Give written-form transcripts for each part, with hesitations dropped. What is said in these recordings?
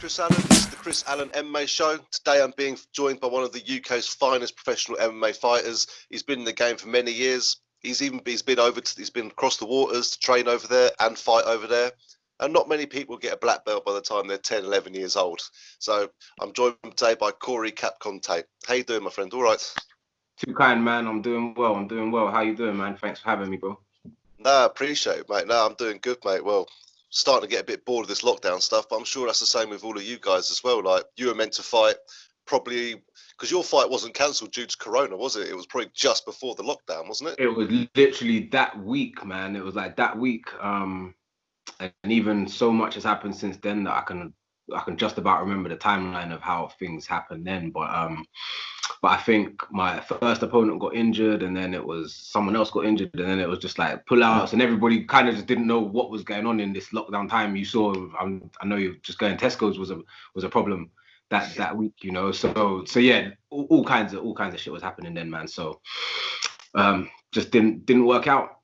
Chris Allen. This is the Chris Allen MMA show. Today I'm being joined by one of the UK's finest professional MMA fighters. He's been in the game for many years. He's been across the waters to train over there and fight over there. And not many people get a black belt by the time they're 10, 11 years old. So I'm joined today by Cory Capcom Tait. How you doing, my friend? All right? Too kind, man. I'm doing well. How you doing, man? Thanks for having me, bro. Nah, I appreciate it, mate. I'm doing good, mate. Well, starting to get a bit bored of this lockdown stuff, but I'm sure that's the same with all of you guys as well. Like, you were meant to fight probably, because your fight wasn't cancelled due to Corona, was it? It was probably just before the lockdown, wasn't it? It was literally that week, man. It was like that week. And even so much has happened since then that I can just about remember the timeline of how things happened then. But I think my first opponent got injured, and then it was someone else got injured, and then it was just like pullouts, and everybody kind of just didn't know what was going on in this lockdown time. You saw, I know you just going Tesco's was a problem that week, you know. So yeah, all kinds of shit was happening then, man. So just didn't work out.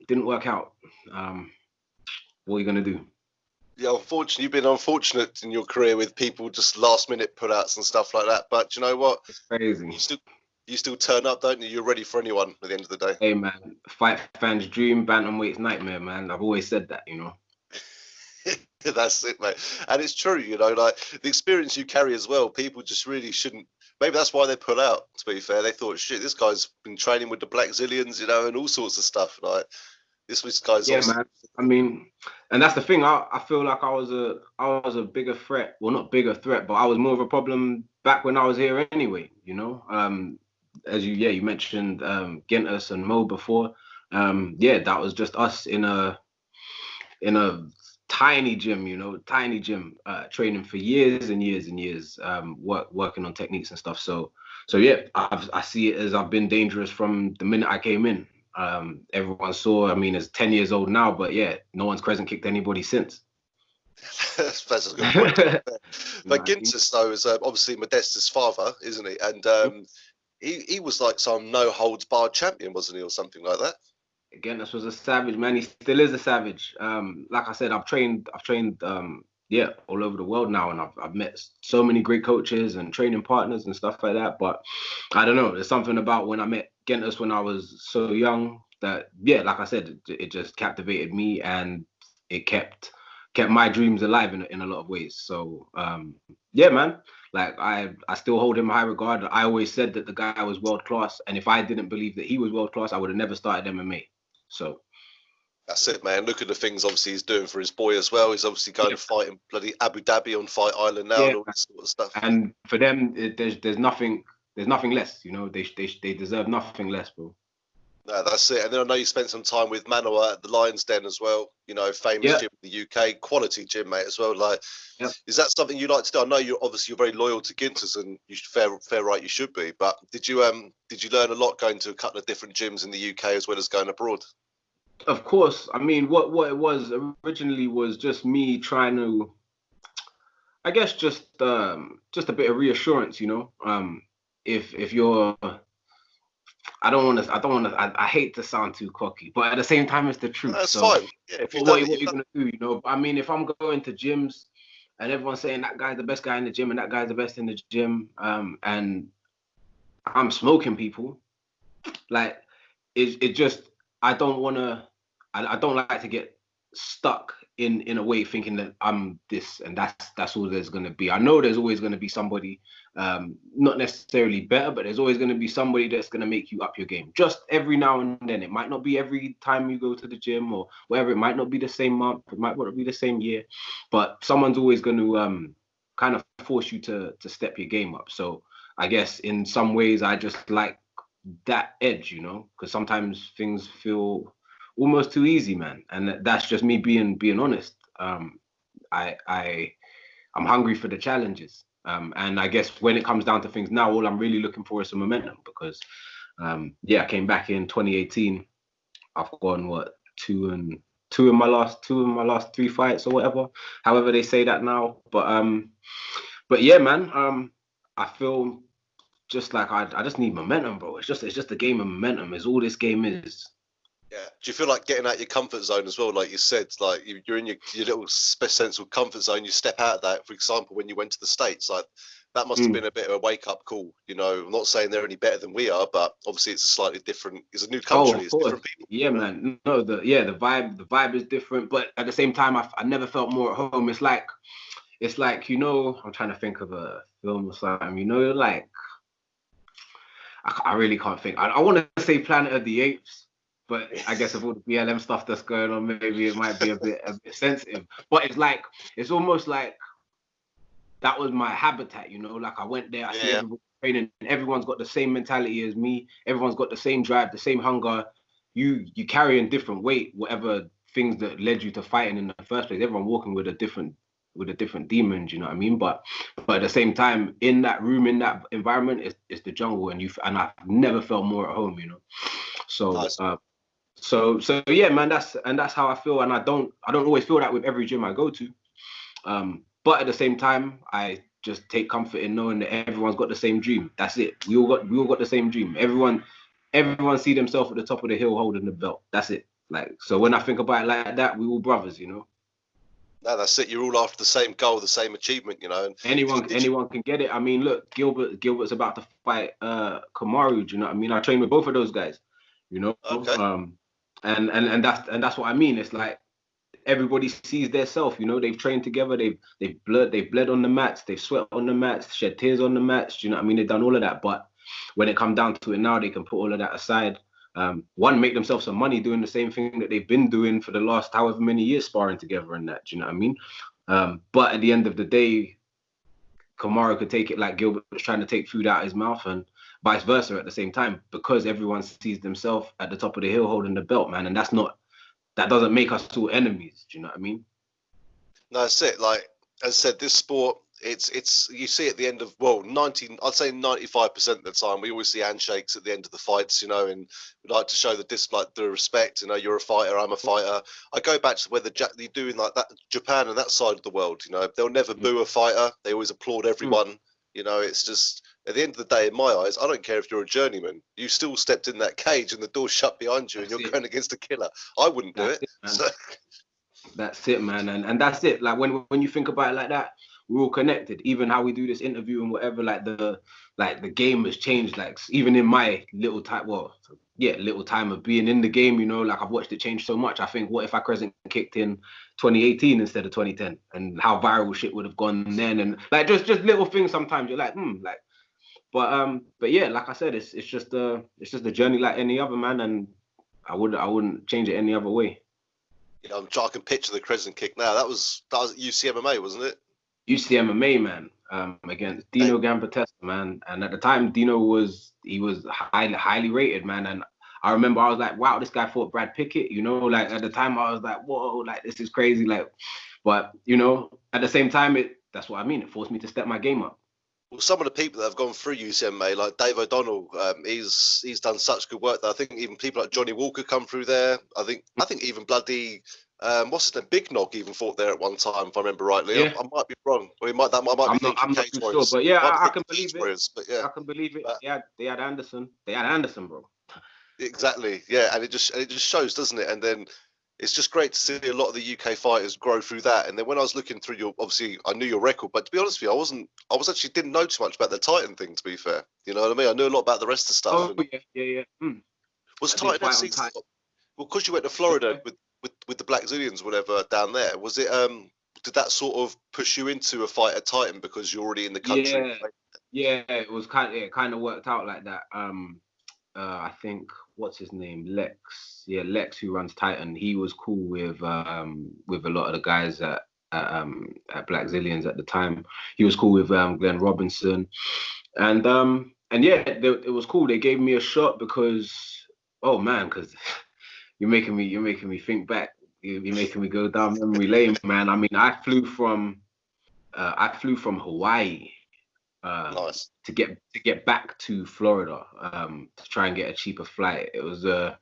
What are you gonna do? Yeah, unfortunately, you've been unfortunate in your career with people just last minute pullouts and stuff like that. But you know what? It's crazy. You still turn up, don't you? You're ready for anyone at the end of the day. Hey, man, fight fans' dream, bantamweight's nightmare, man. I've always said that, you know. That's it, mate. And it's true, you know, like the experience you carry as well, people just really shouldn't. Maybe that's why they pull out, to be fair. They thought, shit, this guy's been training with the Blackzillians, you know, and all sorts of stuff. Like, this guy's awesome. Man. I mean, and that's the thing. I feel like I was a bigger threat. Well, not bigger threat, but I was more of a problem back when I was here anyway, you know. As you mentioned Gentis and Mo before. That was just us in a tiny gym, you know, training for years and years and years, working on techniques and stuff. So yeah, I see it as I've been dangerous from the minute I came in. Everyone saw, I mean, it's 10 years old now, but yeah, no one's crescent kicked anybody since. That's a good point. But Gintis, though, is obviously Modesta's father, isn't he? And he was like some no-holds-barred champion, wasn't he, or something like that? Gintis was a savage, man. He still is a savage. Like I said, I've trained all over the world now, and I've met so many great coaches and training partners and stuff like that. But I don't know, there's something about when I met Gentis when I was so young that, yeah, like I said, it just captivated me, and it kept my dreams alive in a lot of ways. So yeah, man, like I still hold him in high regard. I always said that the guy was world class, and if I didn't believe that he was world class, I would have never started MMA. So that's it, man. Look at the things obviously he's doing for his boy as well. He's obviously going to fight in bloody Abu Dhabi on Fight Island now, and all this sort of stuff. And for them, there's nothing less. You know, they deserve nothing less, bro. No, that's it. And then I know you spent some time with Manoa at the Lions Den as well. You know, famous gym in the UK, quality gym, mate, as well. Like, is that something you like to do? I know you're very loyal to Gintis, and you fair right you should be. But did you learn a lot going to a couple of different gyms in the UK as well as going abroad? Of course. I mean, what it was originally was just me trying to, I guess, just a bit of reassurance, you know. If you're, I hate to sound too cocky, but at the same time, it's the truth. That's fine. Yeah, what are you gonna do, you know? I mean, if I'm going to gyms and everyone's saying that guy's the best guy in the gym and that guy's the best in the gym, and I'm smoking people, like it just, I don't like to get stuck in a way thinking that I'm this and that's all there's going to be. I know there's always going to be somebody, not necessarily better, but there's always going to be somebody that's going to make you up your game. Just every now and then. It might not be every time you go to the gym or whatever. It might not be the same month. It might not be the same year. But someone's always going to kind of force you to step your game up. So I guess in some ways I just like that edge, you know, because sometimes things feel almost too easy, man, and that's just me being honest. I'm hungry for the challenges, and I guess when it comes down to things now, all I'm really looking for is some momentum, because I came back in 2018. I've gone two in my last 3 fights or whatever, however they say that now. But yeah, man, I feel just like I just need momentum, bro. It's just a game of momentum. Is all this game is. Yeah. Do you feel like getting out your comfort zone as well? Like you said, like you're in your little sense of comfort zone. You step out of that. For example, when you went to the States, like that must have been a bit of a wake up call. You know, I'm not saying they're any better than we are, but obviously it's a slightly different. It's a new Oh, country. of It's course. different people. Yeah, man. No, the vibe is different, but at the same time, I never felt more at home. It's like, you know, I'm trying to think of a film or something. You know, like I really can't think. I want to say Planet of the Apes, but I guess with all the BLM stuff that's going on, maybe it might be a bit sensitive. But it's almost like that was my habitat, you know. Like I went there, I see everybody training, and everyone's got the same mentality as me. Everyone's got the same drive, the same hunger. You carry in different weight, whatever things that led you to fighting in the first place. Everyone walking with a different demon, you know what I mean? But at the same time, in that room, in that environment, it's the jungle, and I've never felt more at home, you know. So Nice. so yeah, man, that's how I feel, and I don't always feel that with every gym I go to. But at the same time, I just take comfort in knowing that everyone's got the same dream. That's it. We all got the same dream. Everyone see themselves at the top of the hill holding the belt. That's it. Like, so when I think about it like that, we all brothers, you know. No, that's it. You're all after the same goal, the same achievement, you know. And anyone can get it. I mean, look, Gilbert's about to fight Kamaru. Do you know what I mean? I trained with both of those guys, you know. Okay. And that's what I mean. It's like everybody sees their self, you know. They've trained together, they've bled on the mats, they've sweat on the mats, shed tears on the mats, do you know what I mean? They've done all of that, but when it comes down to it now, they can put all of that aside. One, make themselves some money doing the same thing that they've been doing for the last however many years, sparring together and that, do you know what I mean? But at the end of the day, Kamaru could take it like Gilbert was trying to take food out of his mouth, and vice versa at the same time, because everyone sees themselves at the top of the hill holding the belt, man. And that doesn't make us all enemies. Do you know what I mean? No, that's it. Like as I said, this sport, it's you see at the end of, well, I'd say 95% of the time, we always see handshakes at the end of the fights, you know, and we like to show the respect. You know, you're a fighter, I'm a fighter. I go back to where you're doing like that, Japan and that side of the world. You know, they'll never boo a fighter. They always applaud everyone. You know, it's just at the end of the day, in my eyes, I don't care if you're a journeyman. You still stepped in that cage and the door shut behind you, and you're going against a killer. I wouldn't do it. So. That's it, man, and that's it. Like when you think about it like that, we're all connected. Even how we do this interview and whatever, like the game has changed. Like even in my little time, little time of being in the game, you know, like I've watched it change so much. I think, what if I crescent kicked in 2018 instead of 2010, and how viral shit would have gone then, and like just little things. Sometimes you're like, like, but yeah, like I said, it's just a journey like any other, man, and I wouldn't change it any other way. Yeah, I can picture the crescent kick now. That was UCMMA, wasn't it? UCMMA, man, against Dino Gambetesta, man. And at the time, Dino was highly rated, man. And I remember I was like, wow, this guy fought Brad Pickett, you know. Like at the time, I was like, whoa, like this is crazy, like. But you know, at the same time, that's what I mean. It forced me to step my game up. Well, some of the people that have gone through UCMA, like Dave O'Donnell, he's done such good work that I think even people like Johnny Walker come through there. I think even bloody what's his name, Big Nog even fought there at one time, if I remember rightly. Yeah. I might be wrong, or I might be thinking I'm not Cage too Warriors. sure, but yeah, I can believe it. Warriors, but yeah, I can believe it. They had Anderson. They had Anderson, bro. Exactly, yeah, and it just shows, doesn't it? And then it's just great to see a lot of the UK fighters grow through that. And then when I was looking through obviously I knew your record, but to be honest with you, I didn't know too much about the Titan thing, to be fair. You know what I mean? I knew a lot about the rest of the stuff. Oh, yeah. Was Titan FC, well, because you went to Florida with the Blackzillians, whatever, down there, was it, did that sort of push you into a fight at Titan because you're already in the country? Yeah, it was kind of worked out like that. I think, what's his name, Lex, who runs Titan, he was cool with a lot of the guys at Blackzillians at the time. He was cool with Glenn Robinson, and yeah, it was cool. They gave me a shot because, oh man, because you're making me think back. You're making me go down memory lane, man. I mean, I flew from Hawaii. Nice. To get back to Florida, to try and get a cheaper flight. It was a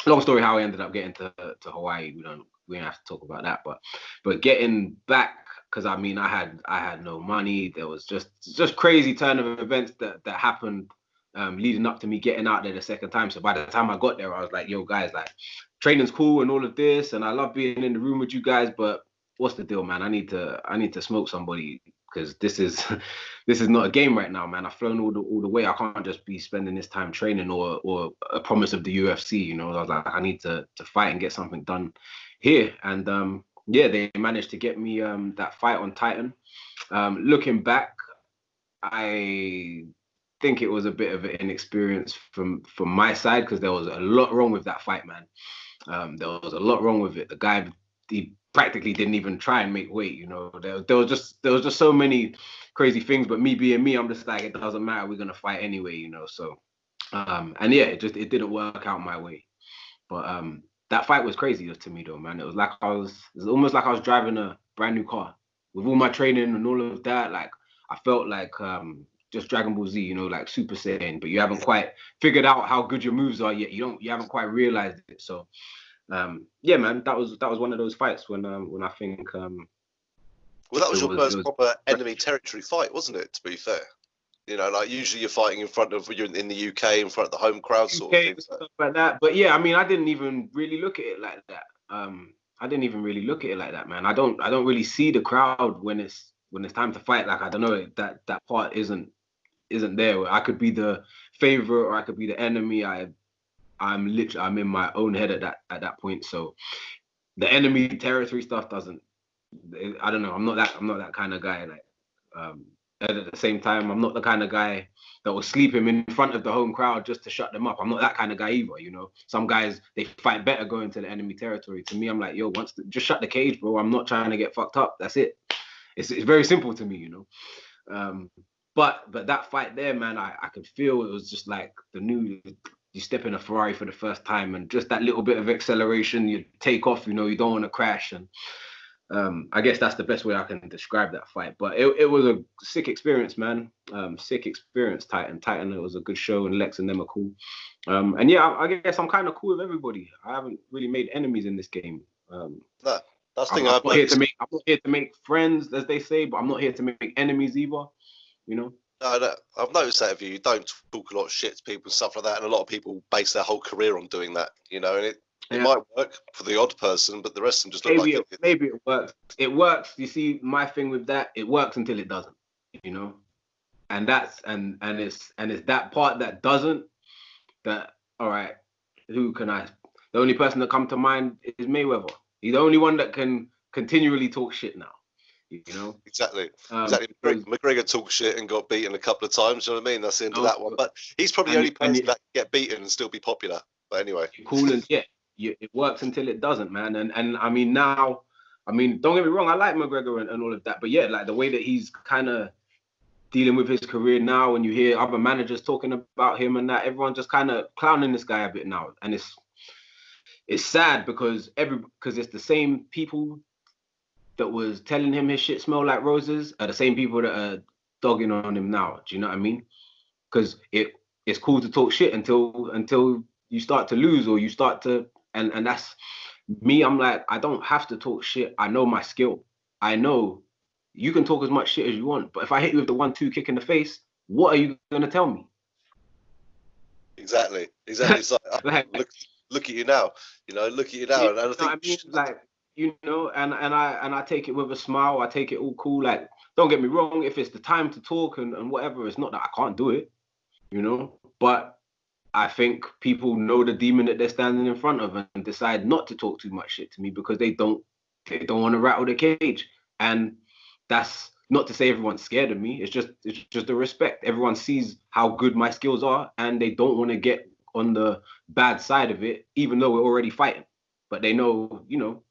long story how I ended up getting to Hawaii. We don't have to talk about that, but getting back, because I mean I had no money. There was just crazy turn of events that happened leading up to me getting out there the second time. So by the time I got there, I was like, yo, guys, like, training's cool and all of this, and I love being in the room with you guys, but what's the deal, man? I need to smoke somebody, because this is not a game right now, man. I've flown all the way. I can't just be spending this time training or a promise of the UFC, you know. I was like, I need to fight and get something done here. And yeah, they managed to get me that fight on Titan. Looking back, I think it was a bit of an inexperience from my side, because there was a lot wrong with that fight, man. There was a lot wrong with it. The guy, he practically didn't even try and make weight, you know. There was just so many crazy things. But me being me, I'm just like, it doesn't matter. We're gonna fight anyway, you know. So, and yeah, it didn't work out my way. But that fight was crazy to me, though, man. It was almost like I was driving a brand new car with all my training and all of that. Like, I felt like just Dragon Ball Z, you know, like Super Saiyan, but you haven't quite figured out how good your moves are yet. You haven't quite realized it. So yeah, man, that was one of those fights when I think well, that was your first proper enemy territory fight, wasn't it? To be fair, you know, like usually you're fighting in front of, you're in the UK, in front of the home crowd, sort of thing. Stuff like that. But yeah, I mean, I didn't even really look at it like that. I didn't even really look at it like that, man. I don't really see the crowd when it's time to fight. Like, I don't know, that part isn't there. I could be the favorite or I could be the enemy. I'm in my own head at that point. So the enemy territory stuff doesn't. I don't know. I'm not that kind of guy. Like, at the same time, I'm not the kind of guy that will sleep him in front of the home crowd just to shut them up. I'm not that kind of guy either. You know, some guys, they fight better going to the enemy territory. To me, I'm like, yo, just shut the cage, bro. I'm not trying to get fucked up. That's it. It's very simple to me, you know. But that fight there, man, I could feel it was just like you step in a Ferrari for the first time, and just that little bit of acceleration, you take off, you know, you don't want to crash. And I guess that's the best way I can describe that fight. But it was a sick experience, man. Sick experience, Titan. It was a good show, and Lex and them are cool. And yeah, I guess I'm kind of cool with everybody. I haven't really made enemies in this game. No, that's the thing. I'm not here to make friends, as they say, but I'm not here to make enemies either. You know. No, I've noticed that of you. You don't talk a lot of shit to people and stuff like that, and a lot of people base their whole career on doing that. You know, and it might work for the odd person, but the rest of them just look like it. Maybe it works. It works. You see, my thing with that, it works until it doesn't. You know, and that's and it's that part that doesn't. That, all right, who can I? The only person that come to mind is Mayweather. He's the only one that can continually talk shit now. You know, exactly. McGregor talked shit and got beaten a couple of times. You know what I mean? That's the end of that one. But he's probably the only person that can get beaten and still be popular. But anyway, cool. And yeah, it works until it doesn't, man. And I mean, now, I mean, don't get me wrong, I like McGregor and all of that, but yeah, like the way that he's kind of dealing with his career now, and you hear other managers talking about him and that, everyone just kind of clowning this guy a bit now, and it's sad because it's the same people that was telling him his shit smell like roses are the same people that are dogging on him now. Do you know what I mean? Because it's cool to talk shit until you start to lose, or you start to, and that's me. I'm like, I don't have to talk shit. I know my skill. I know you can talk as much shit as you want, but if I hit you with the 1-2 kick in the face, what are you gonna tell me? Exactly. It's like, look at you now. You know, look at you now. And I think, I mean, like, you know, and I take it with a smile. I take it all cool. Like, don't get me wrong. If it's the time to talk and whatever, it's not that I can't do it, you know. But I think people know the demon that they're standing in front of and decide not to talk too much shit to me because they don't want to rattle the cage. And that's not to say everyone's scared of me. It's just the respect. Everyone sees how good my skills are, and they don't want to get on the bad side of it, even though we're already fighting. But they know, you know,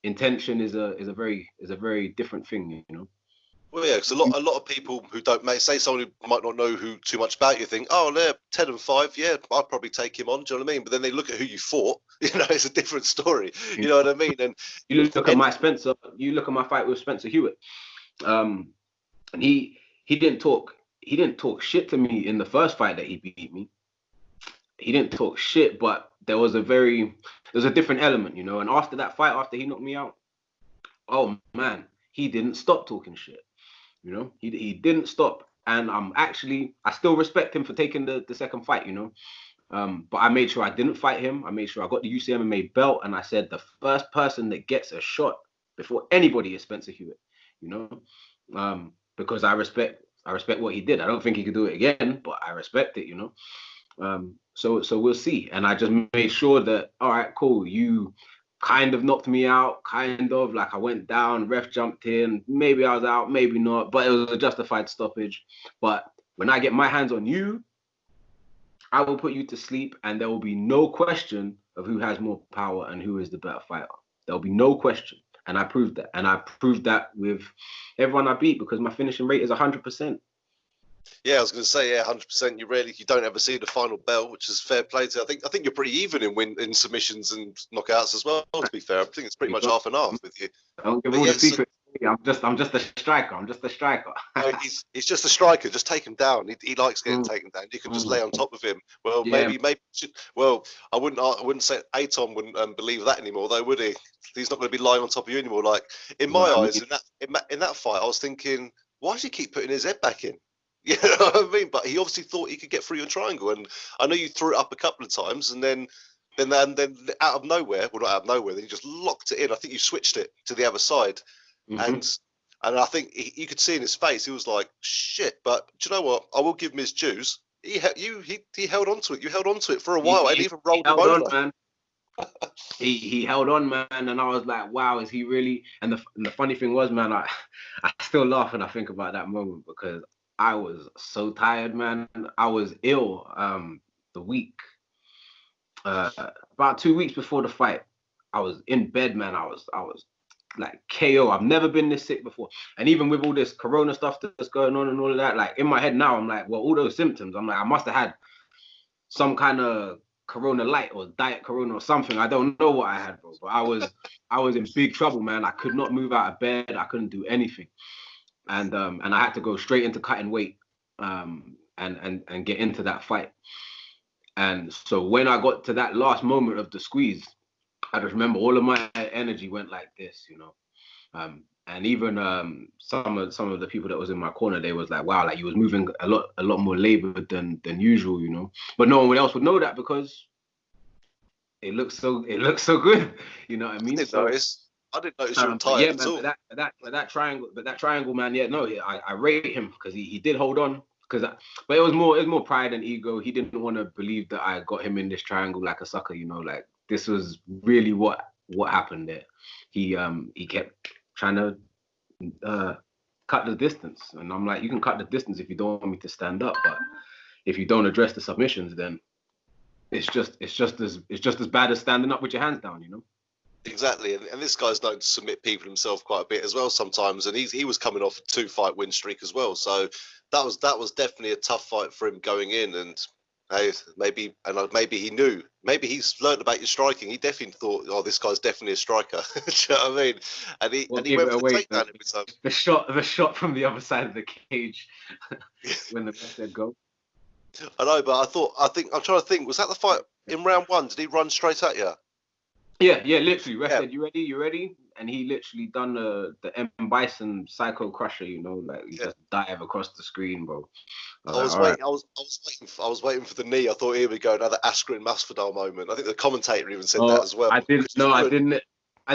intention is a very different thing, you know. Well, yeah, because a lot of people who don't say someone who might not know too much about you think, oh, they're 10-5, yeah, I'd probably take him on. Do you know what I mean? But then they look at who you fought, you know, it's a different story. You know what I mean? And you look at my fight with Spencer Hewitt, and he didn't talk shit to me in the first fight that he beat me. He didn't talk shit, but there was a different element, you know. And after that fight, after he knocked me out, oh man, he didn't stop talking shit. You know, he didn't stop. and I still respect him for taking the second fight, you know. But I made sure I didn't fight him. I made sure I got the UCMMA belt, and I said the first person that gets a shot before anybody is Spencer Hewitt, you know, because I respect what he did. I don't think he could do it again, but I respect it, you know. So we'll see. And I just made sure that, all right, cool, you kind of knocked me out, kind of like I went down, ref jumped in, maybe I was out, maybe not, but it was a justified stoppage. But when I get my hands on you, I will put you to sleep, and there will be no question of who has more power and who is the better fighter. There'll be no question. And I proved that. And I proved that with everyone I beat, because my finishing rate is 100%. Yeah, I was going to say, 100%. You don't ever see the final bell, which is fair play to. I think you're pretty even in submissions and knockouts as well. To be fair, I think it's pretty much half and half with you. Don't give all the secrets. I'm just a striker. I'm just a striker. No, he's just a striker. Just take him down. He likes getting taken down. You can just lay on top of him. Well, maybe. Well, I wouldn't say Aiton wouldn't believe that anymore, though, would he? He's not going to be lying on top of you anymore. Like in my eyes, in that fight, I was thinking, why does he keep putting his head back in? You know what I mean? But he obviously thought he could get through your triangle, and I know you threw it up a couple of times, and then out of nowhere, well, not out of nowhere, then you just locked it in. I think you switched it to the other side, and I think you could see in his face, he was like, "Shit!" But do you know what? I will give him his dues. He held on to it. You held on to it for a while, and even rolled him over. Man. He held on, man, and I was like, "Wow, is he really?" And the funny thing was, man, I still laugh when I think about that moment, because I was so tired, man. I was ill the week, about 2 weeks before the fight. I was in bed, man. I was like KO. I've never been this sick before. And even with all this corona stuff that's going on and all of that, like in my head now, I'm like, well, all those symptoms, I'm like, I must have had some kind of corona light or diet corona or something. I don't know what I had, bro. But I was in big trouble, man. I could not move out of bed. I couldn't do anything. And I had to go straight into cutting weight and get into that fight. And so when I got to that last moment of the squeeze, I just remember all of my energy went like this, you know. And even some of the people that was in my corner, they was like, wow, like you was moving a lot more labored than usual, you know. But no one else would know that because it looks so good, you know what I mean? I didn't notice you were tired at all. But that triangle, man. Yeah, no, I rate him because he did hold on. But it was more pride and ego. He didn't want to believe that I got him in this triangle like a sucker, you know. Like this was really what happened there. He kept trying to cut the distance, and I'm like, you can cut the distance if you don't want me to stand up, but if you don't address the submissions, then it's just as bad as standing up with your hands down, you know. Exactly, and this guy's known to submit people himself quite a bit as well sometimes, and he was coming off a 2-fight win streak as well, so that was definitely a tough fight for him going in. And hey, maybe he knew, maybe he's learned about your striking. He definitely thought, oh, this guy's definitely a striker. Do you know what I mean? And he went for the takedown every time. The shot from the other side of the cage when the ref said go. I know, but I'm trying to think. Was that the fight in round 1? Did he run straight at you? Yeah, literally. Ref said, you ready? And he literally done the M. Bison Psycho Crusher, you know, like he just dive across the screen, bro. I was waiting for the knee. I thought, here we go, another Askren Masvidal moment. I think the commentator even said that as well. I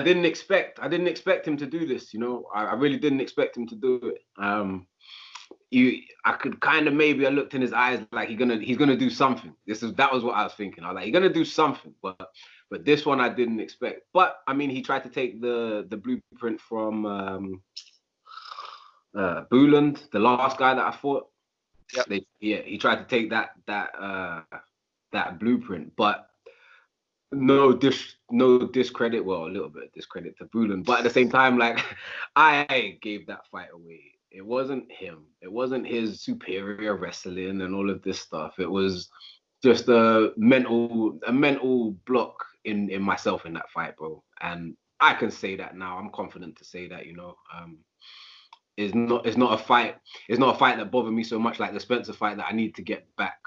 didn't expect him to do this, you know. I really didn't expect him to do it. I could kind of maybe I looked in his eyes like he's gonna do something. That was what I was thinking. I was like, he's gonna do something, but this one I didn't expect. But I mean, he tried to take the blueprint from Booland, the last guy that I fought. Yep. He tried to take that blueprint, but no discredit. Well, a little bit of discredit to Booland, but at the same time, like I gave that fight away. It wasn't him. It wasn't his superior wrestling and all of this stuff. It was just a mental block in myself in that fight, bro. And I can say that now. I'm confident to say that, you know. It's not a fight that bothered me so much like the Spencer fight that I need to get back,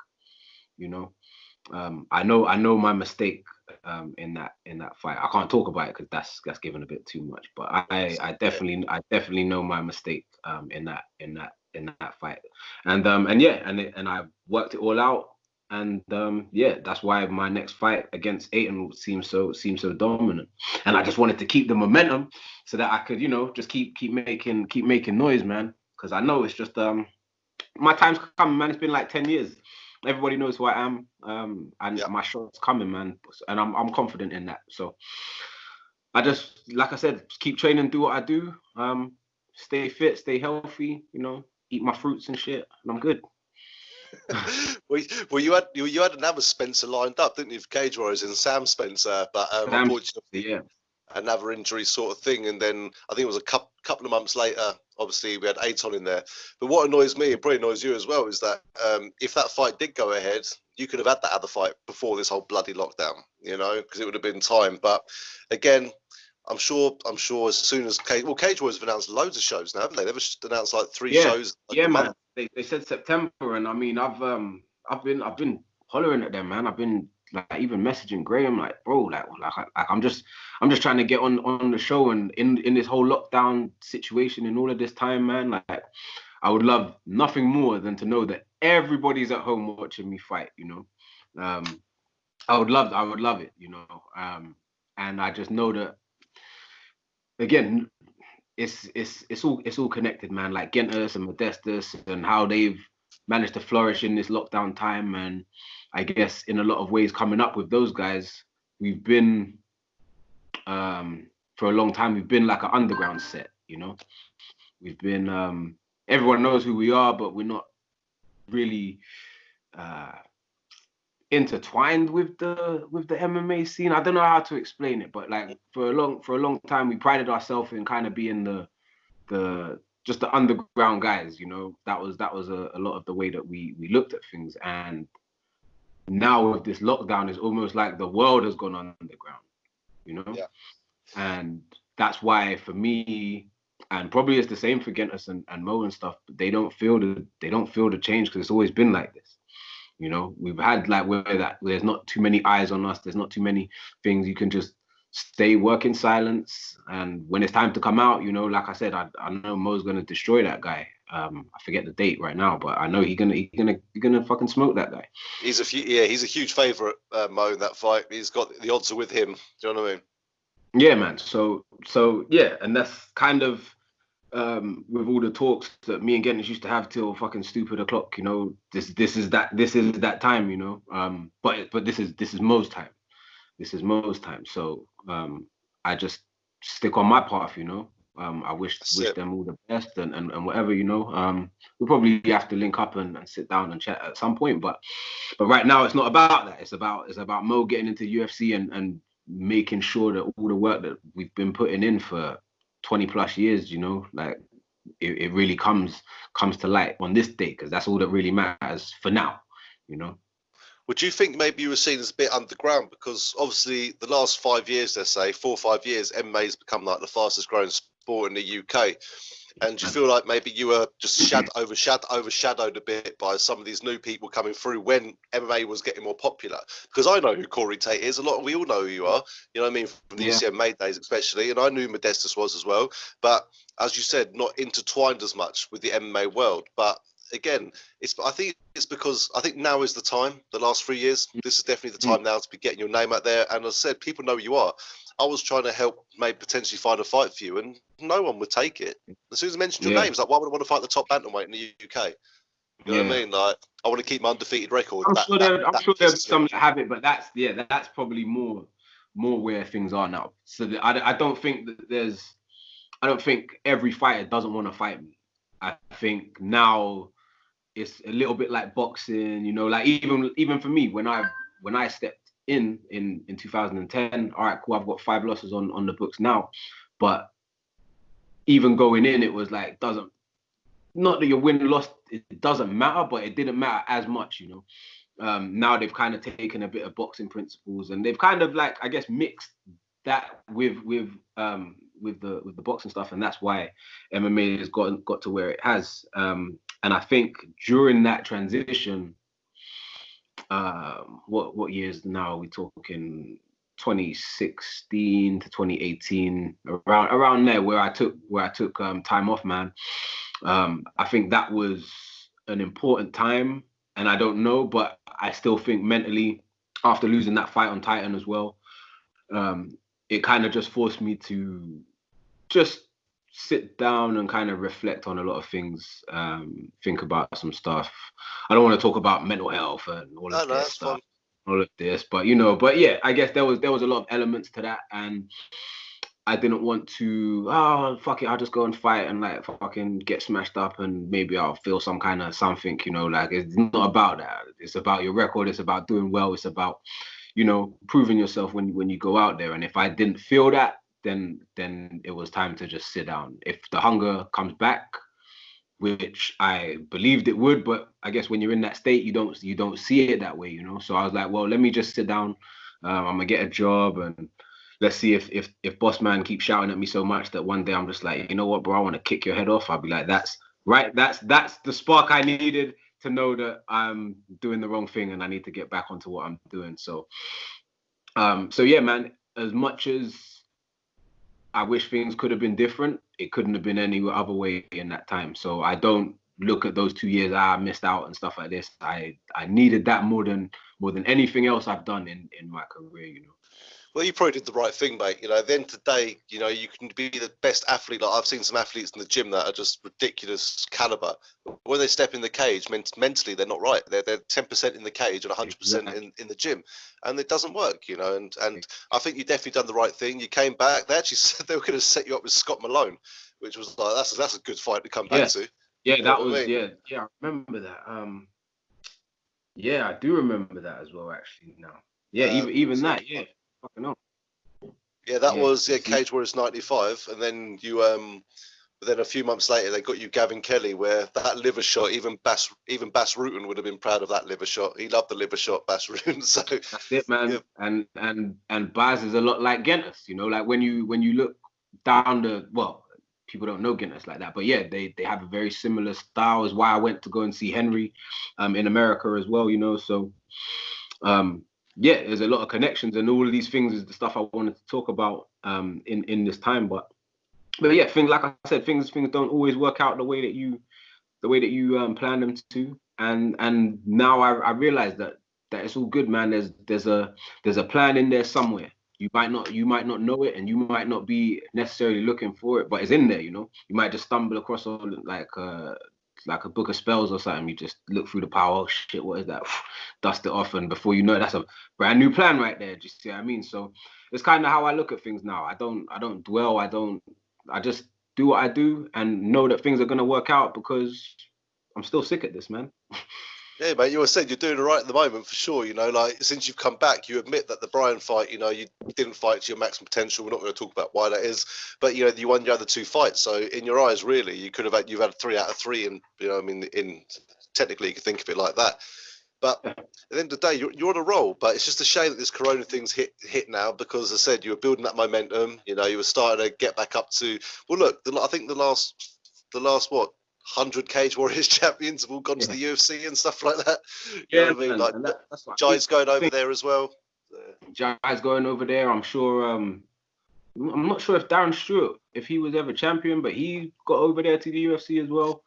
you know. I know my mistake in that fight. I can't talk about it because that's given a bit too much. But I definitely know my mistake in that in that fight. And yeah, and I worked it all out. And yeah, that's why my next fight against Aiton seems so dominant. And I just wanted to keep the momentum so that I could, you know, just keep making noise, man. Because I know it's just my time's coming, man. It's been like 10 years. Everybody knows who I am. And my shot's coming, man. And I'm confident in that. So I just, like I said, just keep training, do what I do. Stay fit, stay healthy, you know, eat my fruits and shit, and I'm good. Well, you had another Spencer lined up, didn't you, for Cage Warriors, and Sam Spencer, but unfortunately, another injury sort of thing. And then I think it was a couple of months later, obviously we had Aiton in there. But what annoys me, and probably annoys you as well, is that if that fight did go ahead, you could have had that other fight before this whole bloody lockdown, you know, because it would have been time. But again, I'm sure as soon as Cage Warriors have announced loads of shows now, haven't they? They've announced like 3 shows. Yeah, man. They said September, and I mean, I've been hollering at them, man. I've been like even messaging Graham, like, bro, like I'm just trying to get on the show, and in this whole lockdown situation and all of this time, man, like I would love nothing more than to know that everybody's at home watching me fight, you know. I would love it, you know. And I just know that, again, it's all connected, man. Like Gentis and Modestus and how they've managed to flourish in this lockdown time, and I guess in a lot of ways coming up with those guys, we've been for a long time we've been like an underground set, you know. We've been everyone knows who we are, but we're not really intertwined with the MMA scene. I don't know how to explain it, but like for a long time we prided ourselves in kind of being the just the underground guys, you know. That was a lot of the way that we looked at things. And now with this lockdown, it's almost like the world has gone underground, you know. And that's why for me, and probably it's the same for Gentis and Mo and stuff, but they don't feel the change because it's always been like this. You know, we've had like where there's not too many eyes on us. There's not too many things. You can just work in silence. And when it's time to come out, you know, like I said, I know Mo's gonna destroy that guy. I forget the date right now, but I know he's gonna fucking smoke that guy. He's a huge favourite, Mo, in that fight. He's got the odds are with him. Do you know what I mean? Yeah, man. So yeah, and that's kind of with all the talks that me and Gentis used to have till fucking stupid o'clock, you know, this is that time, you know. But this is Mo's time. This is Mo's time. So I just stick on my path, you know. I wish them all the best and whatever, you know. We'll probably have to link up and sit down and chat at some point. But right now it's not about that. It's about Mo getting into UFC and making sure that all the work that we've been putting in for 20 plus years, you know, like it really comes to light on this day, because that's all that really matters for now, you know. Would you think maybe you were seen as a bit underground? Because obviously the last 5 years, let's say 4 or 5 years, MMA has become like the fastest growing sport in the UK. And do you feel like maybe you were just overshadowed a bit by some of these new people coming through when MMA was getting more popular? Because I know who Cory Tait is. We all know who you are. You know what I mean? From the UCMA days especially. And I knew who Modestus was as well. But as you said, not intertwined as much with the MMA world. But again, I think now is the time. The last 3 years, this is definitely the time now to be getting your name out there. And as I said, people know who you are. I was trying to help maybe potentially find a fight for you, and no one would take it. As soon as I mentioned your name, it's like, why would I want to fight the top bantamweight in the UK? You know what I mean? Like, I want to keep my undefeated record. I'm sure there's some that have it, but that's probably more where things are now. So I don't think that I don't think every fighter doesn't want to fight me. I think now it's a little bit like boxing, you know, like even for me, when I stepped in 2010, all right, cool, I've got 5 losses on the books now, but even going in, it was like, not that your win loss, it doesn't matter, but it didn't matter as much, you know. Now they've kind of taken a bit of boxing principles, and they've kind of, like, I guess, mixed that with the boxing stuff, and that's why MMA has got to where it has. And I think during that transition, what years now are we talking? 2016 to 2018, around there, where I took time off, man. I think that was an important time, and I don't know, but I still think mentally, after losing that fight on Titan as well, it kind of just forced me to just sit down and kind of reflect on a lot of things, think about some stuff. I don't want to talk about mental health and all of No, this that's stuff, fine. all of this, but yeah, I guess there was a lot of elements to that, and I didn't want to, oh, fuck it, I'll just go and fight and like fucking get smashed up and maybe I'll feel some kind of something, like it's not about that. It's about your record. It's about doing well. It's about, proving yourself when you go out there. And if I didn't feel that, then it was time to just sit down. If the hunger comes back, which I believed it would, but I guess when you're in that state, you don't see it that way, So I was like, well, let me just sit down. I'm gonna get a job and let's see if boss man keeps shouting at me so much that one day I'm just like, you know what, bro, I want to kick your head off. I'll be like, that's right. That's the spark I needed to know that I'm doing the wrong thing and I need to get back onto what I'm doing. So yeah, man, as much as I wish things could have been different, it couldn't have been any other way in that time. So I don't look at those 2 years I missed out and stuff like this. I needed that more than anything else I've done in my career, Well, you probably did the right thing, mate. At the end of the day, you can be the best athlete. Like I've seen some athletes in the gym that are just ridiculous caliber. When they step in the cage, mentally they're not right. They're 10% in the cage and 100% in the gym, and it doesn't work. And I think you definitely done the right thing. You came back. They actually said they were going to set you up with Scott Malone, which was like that's a good fight to come back to. Yeah, that was yeah. I remember that. Yeah, I do remember that as well. Actually, now, yeah, even that, yeah, fucking hell. Yeah, that was Cage Warriors '95, and then but then a few months later they got you Gavin Kelly, where that liver shot, even Bas Rutten would have been proud of that liver shot. He loved the liver shot, Bas Rutten. So that's it, man. Yeah. And Baz is a lot like Guinness, like when you look down people don't know Guinness like that, but yeah, they have a very similar style. Is why I went to go and see Henry, in America as well, So, yeah, there's a lot of connections, and all of these things is the stuff I wanted to talk about in this time. But yeah, things like I said, things don't always work out the way that you plan them to. And now I realize that it's all good, man. There's a plan in there somewhere. You might not know it, and you might not be necessarily looking for it, but it's in there. You might just stumble across like a book of spells or something. You just look through the power. Oh shit, what is that? Dust it off, and before you know it, that's a brand new plan right there. Do you see what I mean? So it's kind of how I look at things now. I don't dwell. I just do what I do and know that things are gonna work out because I'm still sick at this, man. Yeah, mate, you were saying you're doing all right at the moment for sure. Like since you've come back, you admit that the Bryan fight, you didn't fight to your maximum potential. We're not going to talk about why that is, but you won your other two fights. So in your eyes, really, you've had 3 out of 3, and in technically you could think of it like that. But at the end of the day, you're on a roll. But it's just a shame that this Corona thing's hit now because, as I said, you were building that momentum. You were starting to get back up to. Well, look, I think the last what 100 Cage Warriors champions have all gone to the UFC and stuff like that. You know what I mean? Like that's Jai's going over there as well. Jai's going over there. I'm sure. I'm not sure if Darren Stewart, if he was ever champion, but he got over there to the UFC as well.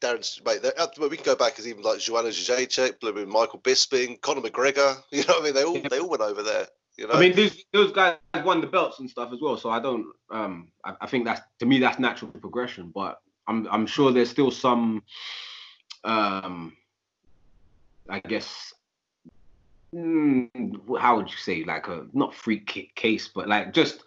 Darren's, mate, we can go back as even like Joanna Jędrzejczyk, Michael Bisping, Conor McGregor. You know what I mean? They all went over there. I mean, those guys won the belts and stuff as well. So I don't. I think to me that's natural progression. But I'm sure there's still some. I guess. How would you say, like a not freak case, but like just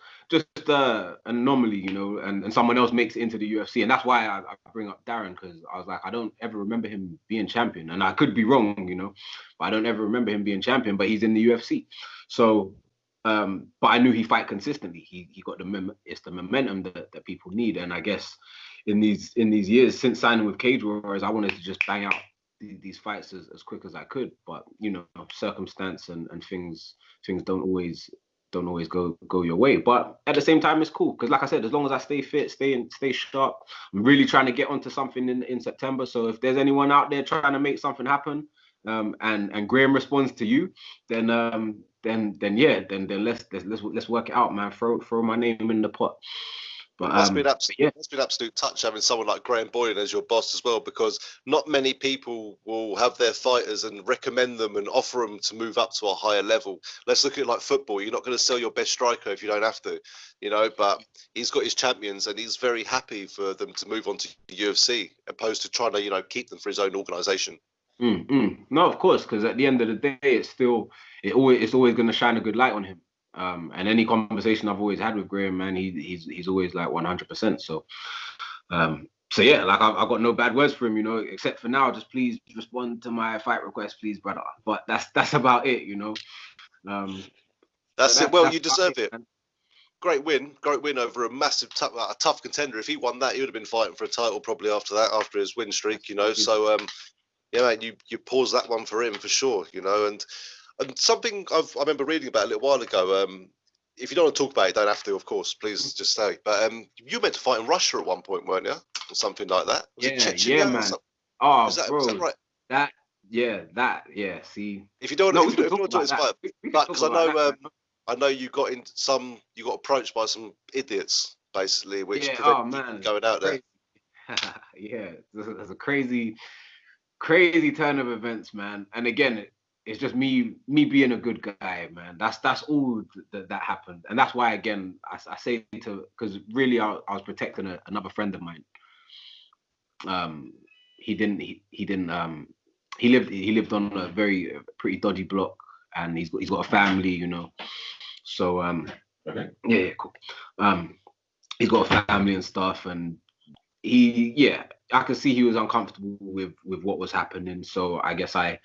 anomaly, and someone else makes it into the UFC, and that's why I bring up Darren, because I was like, I don't ever remember him being champion, and I could be wrong, but I don't ever remember him being champion, but he's in the UFC. So, but I knew he fight consistently. He got it's the momentum that people need, and I guess in these years since signing with Cage Warriors, I wanted to just bang out these fights as quick as I could, but circumstance and things don't always go your way. But at the same time, it's cool because, like I said, as long as I stay fit, stay sharp, I'm really trying to get onto something in September. So if there's anyone out there trying to make something happen, and Graham responds to you, then let's work it out, man. Throw my name in the pot. But it must be an absolute touch having someone like Graham Boylan as your boss as well, because not many people will have their fighters and recommend them and offer them to move up to a higher level. Let's look at it like football. You're not going to sell your best striker if you don't have to, but he's got his champions and he's very happy for them to move on to the UFC opposed to trying to, keep them for his own organisation. No, of course, because at the end of the day, it's always going to shine a good light on him. And any conversation I've always had with Graham, man, he's always like 100%. So yeah, like I've got no bad words for him, except for now. Just please respond to my fight request, please, brother. But that's about it, That's it. Well, you deserve it. Man. Great win over a massive, tough contender. If he won that, he would have been fighting for a title probably after his win streak, So yeah, mate, you pause that one for him for sure, and something I remember reading about a little while ago. If you don't want to talk about it, don't have to, of course. Please just say. But you were meant to fight in Russia at one point, weren't you, or something like that? Was it Chechnya, man. Oh, was that right? That. See, if you don't want to talk about it, because I know you got approached by some idiots basically, which prevented you from going out there. Yeah, there's a crazy turn of events, man. And again, it's just me being a good guy, man. That's all that happened, and that's why again I say because really I was protecting another friend of mine. He lived on a pretty dodgy block, and he's got a family, So okay. Yeah, cool. He's got a family and stuff, and I could see he was uncomfortable with what was happening. So I guess I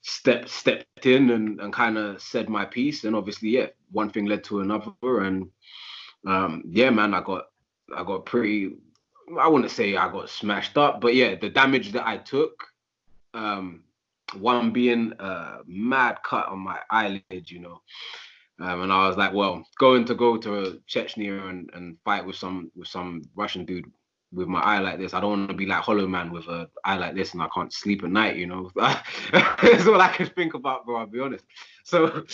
stepped in and kind of said my piece, and obviously, one thing led to another, and man, I got pretty. I wouldn't say I got smashed up, but the damage that I took, one being a mad cut on my eyelid, and I was like, well, go to Chechnya and fight with some Russian dude with my eye like this. I don't want to be like Hollow Man with an eye like this and I can't sleep at night, That's all I could think about, bro, I'll be honest. So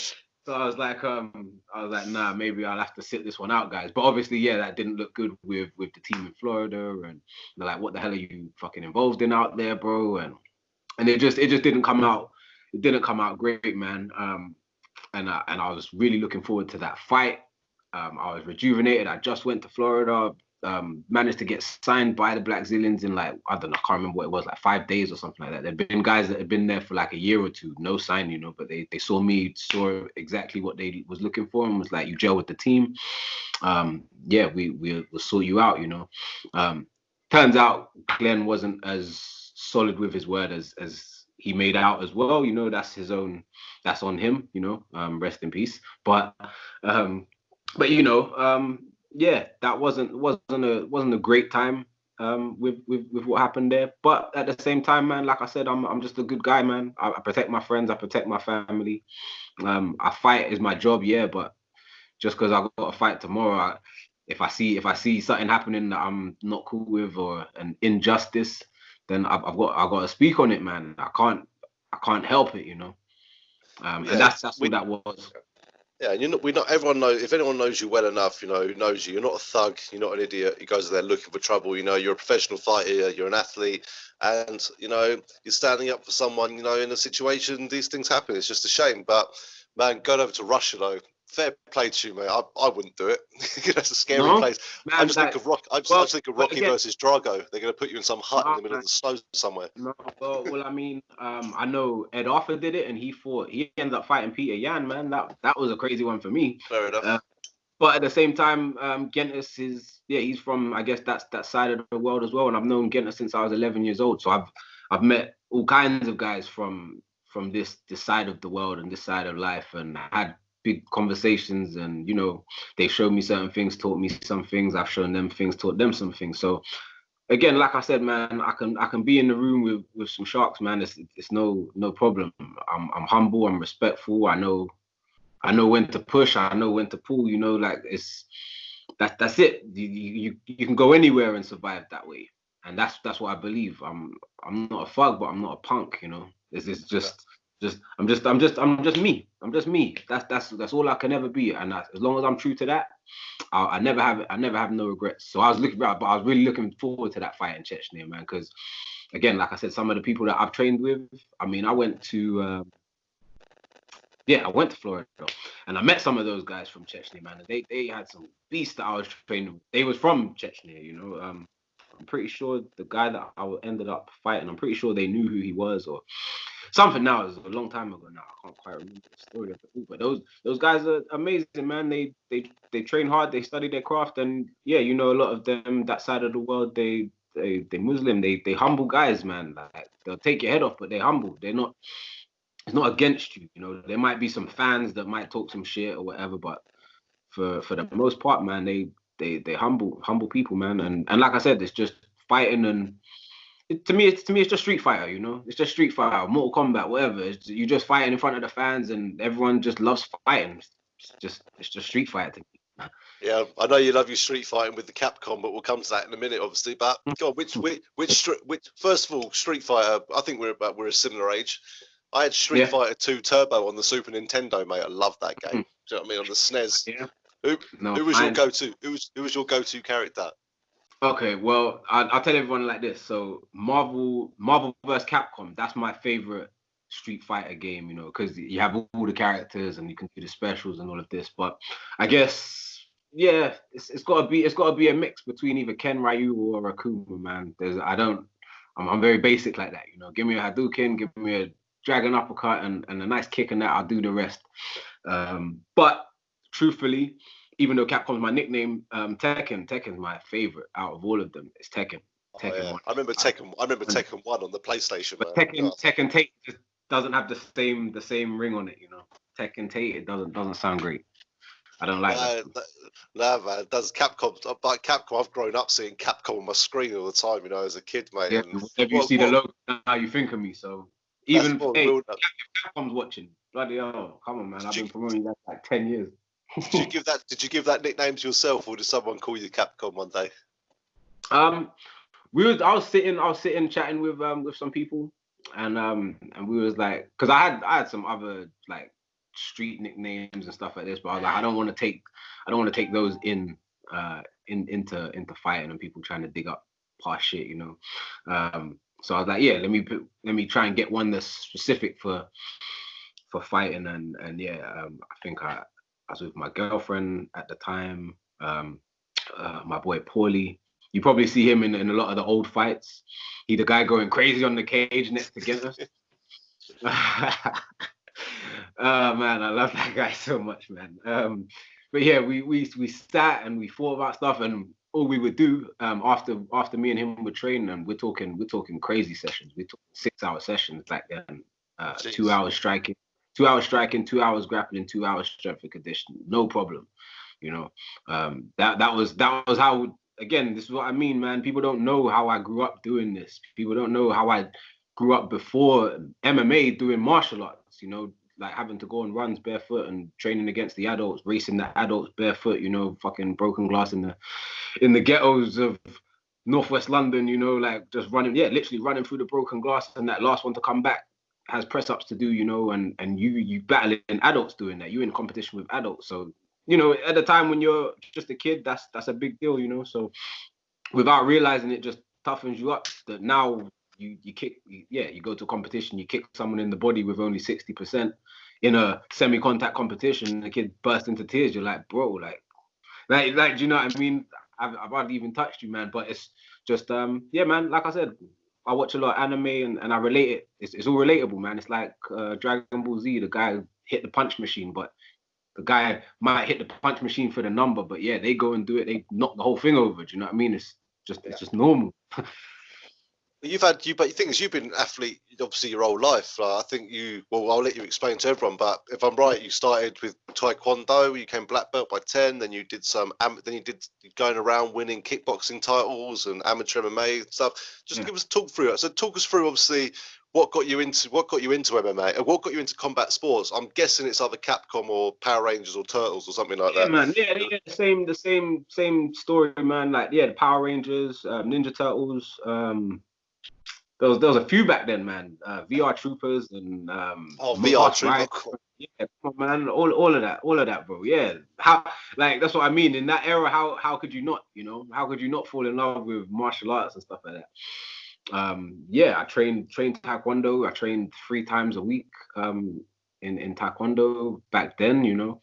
I was like, nah, maybe I'll have to sit this one out, guys. But obviously, that didn't look good with the team in Florida, and they're like, what the hell are you fucking involved in out there, bro? And it just didn't come out. It didn't come out great, man. And I was really looking forward to that fight. I was rejuvenated. I just went to Florida. Managed to get signed by the Blackzillians in I can't remember what it was, 5 days or something like that. There'd been guys that had been there for a year or two, no sign, but they saw exactly what they was looking for and was like, you gel with the team. We'll sort you out, Turns out Glenn wasn't as solid with his word as he made out as well, that's on him, rest in peace. But that wasn't a great time with what happened there. But at the same time, man, like I said, I'm just a good guy, man. I protect my friends, I protect my family. I fight is my job, but just because I got to fight tomorrow, if I see something happening that I'm not cool with or an injustice, then I've got to speak on it, man. I can't help it, and that's what that was. Yeah, and everyone knows, if anyone knows you well enough, who knows you, you're not a thug, you're not an idiot who goes there looking for trouble, you're a professional fighter, you're an athlete, and, you're standing up for someone, in a situation, these things happen, it's just a shame. But, man, going over to Russia, though, fair play to you, mate. I wouldn't do it. It's a scary place. Man, I just think of Rocky versus Drago. They're going to put you in some hut in the middle of the snow somewhere. No, well, I mean, I know Ed Arthur did it, and he ended up fighting Peter Yan, man. That was a crazy one for me. Fair enough. But at the same time, Gentis he's from, I guess, that side of the world as well. And I've known Gentis since I was 11 years old. So I've met all kinds of guys from this side of the world and this side of life, and had big conversations, and they showed me certain things, taught me some things, I've shown them things, taught them some things. So again, like I said, man, I can be in the room with some sharks, man. It's no problem. I'm humble, I'm respectful, I know when to push, I know when to pull, that's it. You can go anywhere and survive that way, and that's what I believe. I'm not a thug, but I'm not a punk, It's just I'm just me. I'm just me. That's all I can ever be. And as long as I'm true to that, I never have no regrets. So I was really looking forward to that fight in Chechnya, man. Because again, like I said, some of the people that I've trained with. I mean, I went to Florida, and I met some of those guys from Chechnya, man. And they had some beasts that I was training with. They was from Chechnya, you know. I'm pretty sure the guy that I ended up fighting, I'm pretty sure they knew who he was or something. Now it was a long time ago now. I can't quite remember the story of the book, but those guys are amazing, man. They train hard, they study their craft, and yeah, you know, a lot of them that side of the world, they Muslim, they humble guys, man. Like they'll take your head off, but they're humble. They're not. It's not against you, you know. There might be some fans that might talk some shit or whatever, but for the most part, man, they humble people, man. And like I said, it's just fighting and to me, it's just Street Fighter, you know. It's just Street Fighter, Mortal Kombat, whatever. You just fighting in front of the fans, and everyone just loves fighting. It's just Street Fighter to me. Yeah, I know you love your street fighting with the Capcom, but we'll come to that in a minute, obviously. But God, which first of all, Street Fighter. I think we're a similar age. I had Street Fighter 2 Turbo on the Super Nintendo, mate. I love that game. Do you know what I mean? On the SNES. Yeah. Who was your go-to? Who was your go-to character? Okay, well, I'll tell everyone like this. So Marvel vs. Capcom, that's my favorite Street Fighter game, you know, because you have all the characters and you can do the specials and all of this. But I guess, yeah, it's gotta be a mix between either Ken, Ryu, or Akuma, man. I'm very basic like that, you know. Give me a Hadouken, give me a Dragon Uppercut and a nice kick and that, I'll do the rest. But truthfully, even though Capcom's my nickname, Tekken's my favorite out of all of them. It's Tekken. Tekken 1. I remember Tekken 1 on the PlayStation. But Tekken Tait just doesn't have the same ring on it, you know. Tekken Tait, it doesn't sound great. I don't like that. No, man. Does Capcom? But Capcom, I've grown up seeing Capcom on my screen all the time, you know, as a kid, mate. Yeah, whenever you see the logo, now you think of me. So even if Capcom's watching, bloody hell, come on, man. I've been promoting that like 10 years. Did you give that nickname to yourself, or did someone call you Capcom one day? I was sitting chatting with some people, and we was like, because I had some other like street nicknames and stuff like this, but I was like, I don't want to take those into fighting and people trying to dig up past shit, you know. So I was like, yeah, let me try and get one that's specific for fighting, and yeah, I think I was with my girlfriend at the time, my boy Paulie. You probably see him in a lot of the old fights. He the guy going crazy on the cage next to Guinness. Oh man, I love that guy so much, man. But yeah, we sat and we thought about stuff, and all we would do after me and him would train, and we're talking crazy sessions. We're talking 6-hour sessions back then. 2 hours striking, 2 hours striking, 2 hours grappling, 2 hours strength and conditioning, no problem. You know, that was how. Again, this is what I mean, man. People don't know how I grew up doing this. People don't know how I grew up before MMA doing martial arts. You know, like having to go on runs barefoot and training against the adults, racing the adults barefoot. You know, fucking broken glass in the ghettos of Northwest London. You know, like just running, literally running through the broken glass, and that last one to come back has press ups to do. You know, and you battling adults doing that. You in competition with adults, so. You know, at the time when you're just a kid, that's a big deal, you know. So without realizing it just toughens you up. That now you go to a competition, you kick someone in the body with only 60% in a semi-contact competition, the kid bursts into tears. You're like, bro, like do you know what I mean? I've hardly even touched you, man. But it's just man, like I said, I watch a lot of anime and I relate it. It's all relatable, man. It's like Dragon Ball Z, the guy hit the punch machine, but the guy might hit the punch machine for the number, but yeah, they go and do it. They knock the whole thing over. Do you know what I mean? It's just normal. But the thing is, you've been an athlete obviously your whole life. I think I'll let you explain to everyone. But if I'm right, you started with Taekwondo. You came black belt by 10. Then you did going around winning kickboxing titles and amateur MMA and stuff. Just give us a talk through it. So talk us through obviously. What got you into MMA and what got you into combat sports? I'm guessing it's either Capcom or Power Rangers or Turtles or something like that. Yeah, man. Yeah, the same story, man. Like, the Power Rangers, Ninja Turtles, there was a few back then, man. VR Troopers and VR March Trooper. Ride. Yeah, come on, man. All of that, bro. Yeah. How, like, that's what I mean. In that era, how could you not, you know? How could you not fall in love with martial arts and stuff like that? Yeah, I trained taekwondo. I trained 3 times a week in taekwondo back then, you know.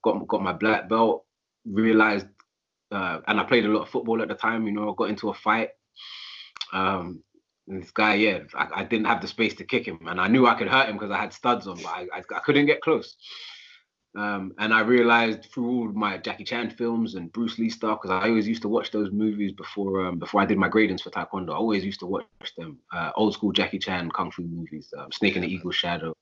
Got my black belt, realized and I played a lot of football at the time, you know. I got into a fight. And this guy, yeah, I didn't have the space to kick him, and I knew I could hurt him because I had studs on, but I couldn't get close. And I realized through all my Jackie Chan films and Bruce Lee stuff, because I always used to watch those movies before I did my gradings for Taekwondo. I always used to watch them, old school Jackie Chan kung fu movies, Snake and the Eagle's Shadow,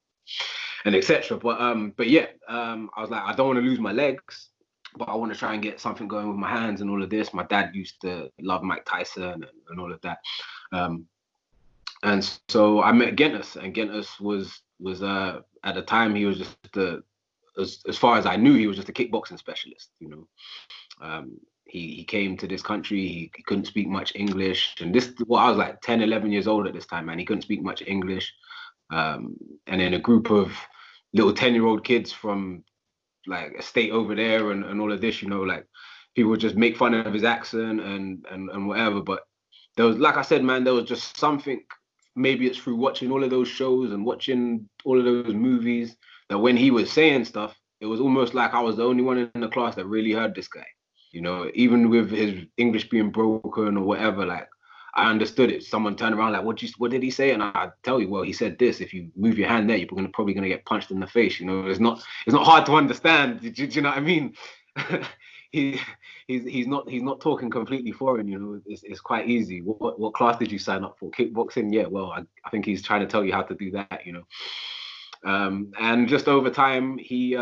and etc. But yeah, I was like, I don't want to lose my legs, but I want to try and get something going with my hands and all of this. My dad used to love Mike Tyson and all of that. And so I met Gentis, and Gentis was at the time, he was just as far as I knew, he was just a kickboxing specialist, you know. He came to this country, he couldn't speak much English, and I was like 10, 11 years old at this time, man. He couldn't speak much English. And then a group of little 10-year-old kids from like a state over there and all of this, you know, like people would just make fun of his accent and whatever. But there was, like I said, man, there was just something, maybe it's through watching all of those shows and watching all of those movies, that when he was saying stuff, it was almost like I was the only one in the class that really heard this guy. You know, even with his English being broken or whatever, like I understood it. Someone turned around like, what did he say? And I tell you, well, he said this. If you move your hand there, you're probably gonna get punched in the face. You know, it's not hard to understand. Do you know what I mean? He's not talking completely foreign. You know, it's quite easy. What class did you sign up for? Kickboxing? Yeah, well, I think he's trying to tell you how to do that. You know. And just over time, he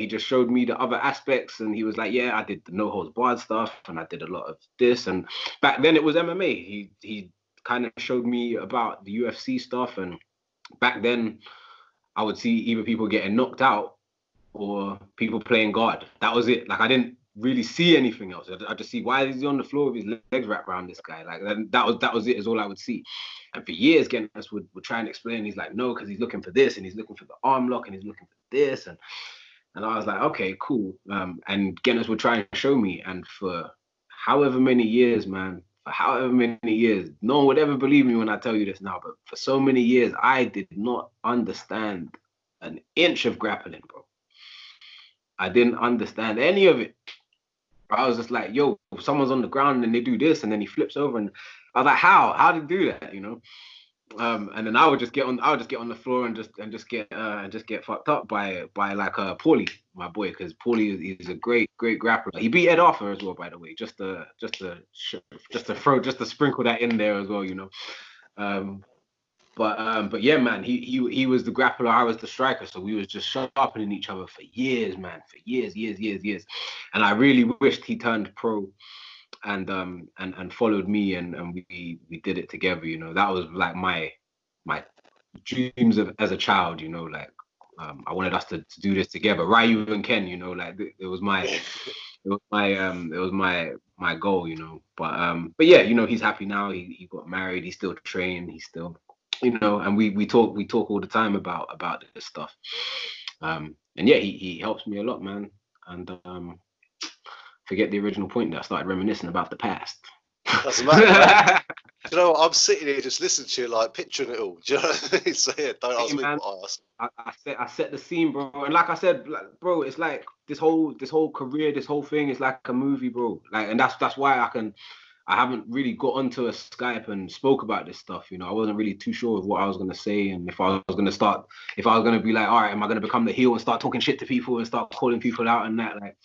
just showed me the other aspects, and he was like, yeah, I did the no holds barred stuff, and I did a lot of this. And back then it was MMA. He kind of showed me about the UFC stuff, and back then I would see either people getting knocked out or people playing guard. That was it. Like I didn't really see anything else. I just see, why is he on the floor with his legs wrapped around this guy? Like that was it, is all I would see. And for years, Gentis would try and explain. He's like, no, because he's looking for this, and he's looking for the arm lock, and he's looking for this, and I was like, okay, cool. And Gentis would try and show me, and for however many years, man, no one would ever believe me when I tell you this now, but for so many years, I did not understand an inch of grappling, bro. I didn't understand any of it. I was just like, yo, someone's on the ground and they do this, and then he flips over, and I was like, how did he do that, you know? And then I would just get on the floor and just get fucked up by like Paulie, my boy, because Paulie is a great grappler. He beat Ed Arthur as well, by the way. Just to sprinkle that in there as well, you know. But yeah, man, he was the grappler, I was the striker, so we was just sharpening each other for years, man, for years. And I really wished he turned pro and followed me, and we did it together, you know. That was like my dreams as a child, you know, like I wanted us to do this together, Ryu and Ken, you know, like it was my goal, you know. But yeah, you know, he's happy now. He got married. He's still training. He's still, you know, and we talk all the time about this stuff. And yeah, he helps me a lot, man. And forget the original point that I started reminiscing about the past. Doesn't matter, right? You know what? I'm sitting here just listening to you, like picturing it all. Do you know what I mean? So yeah, don't ask me what I asked. I set the scene, bro. And like I said, like, bro, it's like this whole career, this whole thing is like a movie, bro. Like, and that's why I haven't really got onto a Skype and spoke about this stuff. You know, I wasn't really too sure of what I was gonna say, and if I was gonna be like, all right, am I gonna become the heel and start talking shit to people and start calling people out and that, like.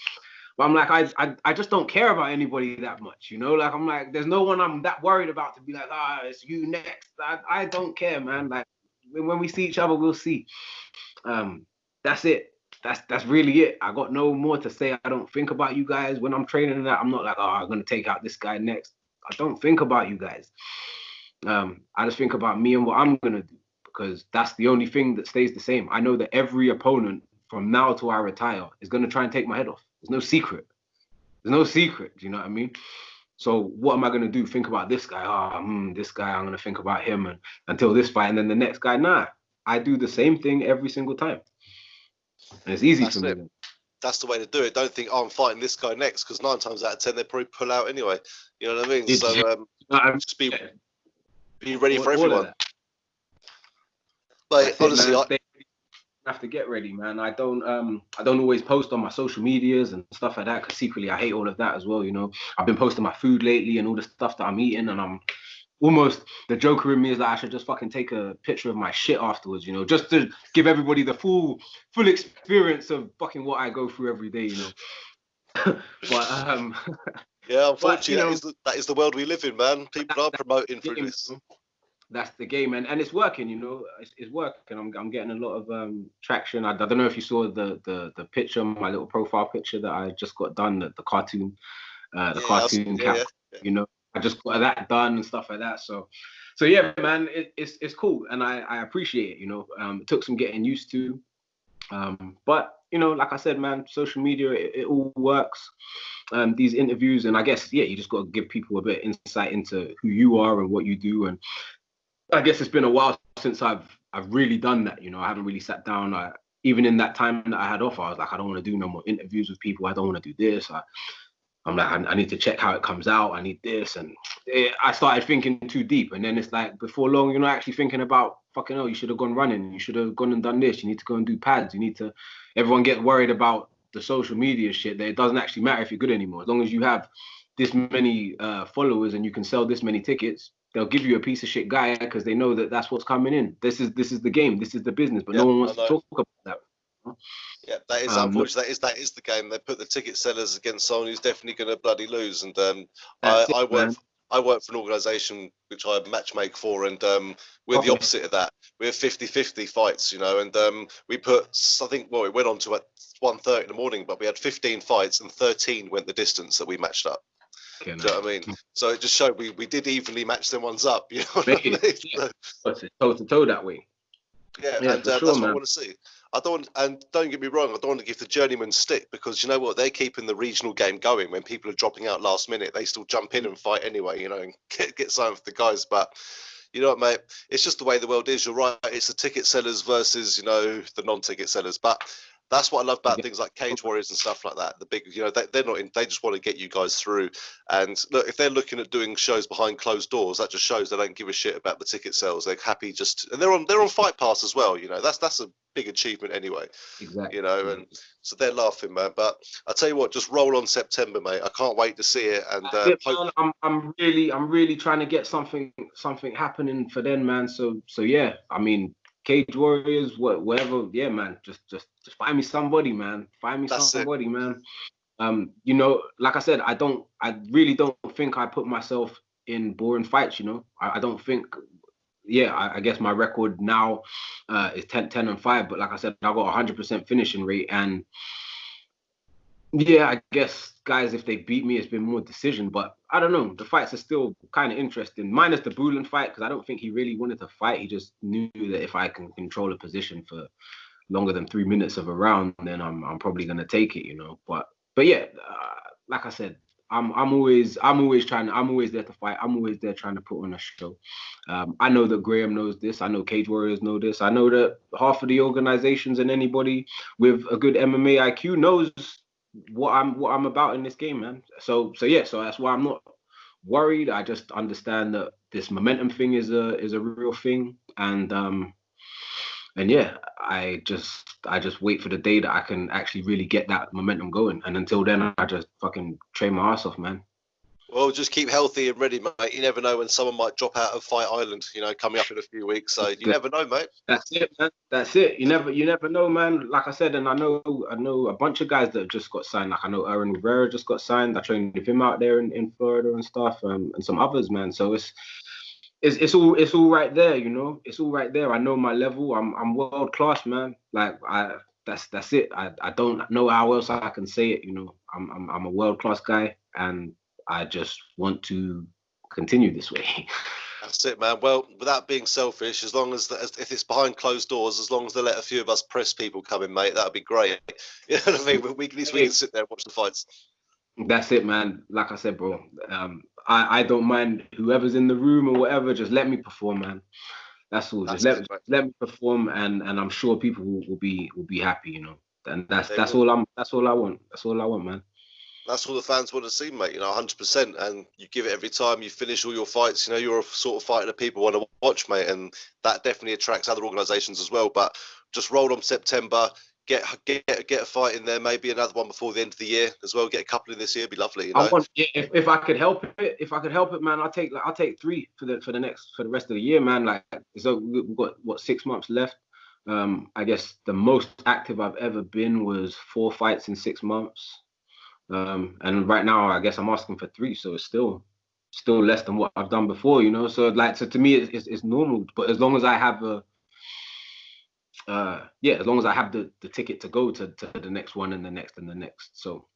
But I'm like, I just don't care about anybody that much, you know? Like, I'm like, there's no one I'm that worried about to be like, it's you next. I don't care, man. Like, when we see each other, we'll see. That's it. That's really it. I got no more to say. I don't think about you guys when I'm training that. I'm not like, I'm going to take out this guy next. I don't think about you guys. I just think about me and what I'm going to do, because that's the only thing that stays the same. I know that every opponent from now till I retire is going to try and take my head off. There's no secret. Do you know what I mean? So what am I gonna do? Think about this guy? This guy. I'm gonna think about him and until this fight, and then the next guy. Nah, I do the same thing every single time, and it's easy for That's me. it. Then. That's the way to do it. Don't think, oh, I'm fighting this guy next, because 9 times out of 10 they probably pull out anyway. You know what I mean? So just be ready for all of everyone. that. But honestly, man. Have to get ready, man. I don't always post on my social medias and stuff like that because secretly I hate all of that as well. You know, I've been posting my food lately and all the stuff that I'm eating, and I'm almost, the joker in me is that I should just fucking take a picture of my shit afterwards, you know, just to give everybody the full experience of fucking what I go through every day, you know. But yeah, unfortunately, but, you know, that is the world we live in, man. People are promoting through this. That's the game, and it's working, you know. It's working. I'm getting a lot of traction. I don't know if you saw the picture, my little profile picture that I just got done, the cartoon, cartoon Capcom, you know. I just got that done and stuff like that. So yeah, man, it's cool, and I appreciate it. You know, it took some getting used to, but you know, like I said, man, social media, it all works. These interviews, and I guess you just got to give people a bit of insight into who you are and what you do, and I guess it's been a while since I've really done that. You know, I haven't really sat down. Even in that time that I had off, I was like, I don't want to do no more interviews with people. I don't want to do this. I'm like, I need to check how it comes out. I need this, and I started thinking too deep. And then it's like, before long, you're not actually thinking about fucking hell. You should have gone running. You should have gone and done this. You need to go and do pads. You need to. Everyone get worried about the social media shit. That it doesn't actually matter if you're good anymore. As long as you have this many followers and you can sell this many tickets, they'll give you a piece of shit guy because they know that that's what's coming in. This is the game. This is the business. But no one wants to talk about that. Yeah, that is unfortunate. That is the game. They put the ticket sellers against someone who's definitely going to bloody lose. And I work for an organisation which I matchmake for, and we're the opposite of that. We're 50-50 fights, you know, and we put, I think, it went on to 1:30 in the morning, but we had 15 fights and 13 went the distance that we matched up. Do you know what I mean? So it just showed we did evenly match them ones up. You know what I mean? It's toe to toe that way. Yeah, and that's what I want to see. Don't get me wrong, I don't want to give the journeyman stick, because you know what, they're keeping the regional game going. When people are dropping out last minute, they still jump in and fight anyway, you know, and get something for the guys. But you know what, mate, it's just the way the world is. You're right, it's the ticket sellers versus, you know, the non-ticket sellers. But that's what I love about things like Cage Warriors and stuff like that. The big, you know, they're not in. They just want to get you guys through. And look, if they're looking at doing shows behind closed doors, that just shows they don't give a shit about the ticket sales. They're happy and they're on Fight Pass as well. You know, that's a big achievement anyway. Exactly. You know, and so they're laughing, man. But I tell you what, just roll on September, mate. I can't wait to see it. And I'm really trying to get something happening for them, man. So yeah, I mean, Cage Warriors, whatever, yeah, man. Just find me somebody, man. Find me somebody, man. You know, like I said, I really don't think I put myself in boring fights. You know, I don't think. Yeah, I guess my record now is 10-5, but like I said, I got 100% finishing rate, and yeah, I guess guys, if they beat me, it's been more decision. But I don't know. The fights are still kind of interesting, minus the Bulin fight, because I don't think he really wanted to fight. He just knew that if I can control a position for longer than 3 minutes of a round, then I'm probably gonna take it, you know. But yeah, like I said, I'm always there to fight. I'm always there trying to put on a show. I know that Graham knows this. I know Cage Warriors know this. I know that half of the organizations and anybody with a good MMA IQ knows what I'm about in this game, man. So that's why I'm not worried. I just understand that this momentum thing is a real thing, and yeah, I just wait for the day that I can actually really get that momentum going, and until then, I just fucking train my ass off, man. Well, just keep healthy and ready, mate. You never know when someone might drop out of Fight Island, you know, coming up in a few weeks. So you never know, mate. That's it, man. That's it. You never know, man. Like I said, and I know a bunch of guys that have just got signed. Like I know Aaron Rivera just got signed. I trained with him out there in Florida and stuff, and some others, man. So it's all right there, you know. It's all right there. I know my level. I'm world class, man. Like that's it. I don't know how else I can say it, you know. I'm a world class guy, and I just want to continue this way. That's it, man. Well, without being selfish, as long as if it's behind closed doors, as long as they let a few of us press people come in, mate, that'd be great. You know what I mean? At least we can sit there and watch the fights. That's it, man. Like I said, bro. I don't mind whoever's in the room or whatever. Just let me perform, man. That's all. Just That's it, mate. let me perform, and I'm sure people will be happy, you know. And They that's will. all that's all I want. That's all I want, man. That's all the fans want to see, mate. 100%. And you give it every time you finish all your fights. You're a sort of fighter that people want to watch, mate. And that definitely attracts other organisations as well. But just roll on September. Get a fight in there. Maybe another one before the end of the year as well. Get a couple in this year. Be lovely. I want, yeah, if I could help it, man, I'll take 3 for the rest of the year, man. Like, so we've got what 6 months left. I guess the most active I've ever been was 4 fights in 6 months. And right now, I guess I'm asking for 3, so it's still less than what I've done before, you know. So like, so to me, it's normal. But as long as I have as long as I have the ticket to go to the next one and the next and the next. So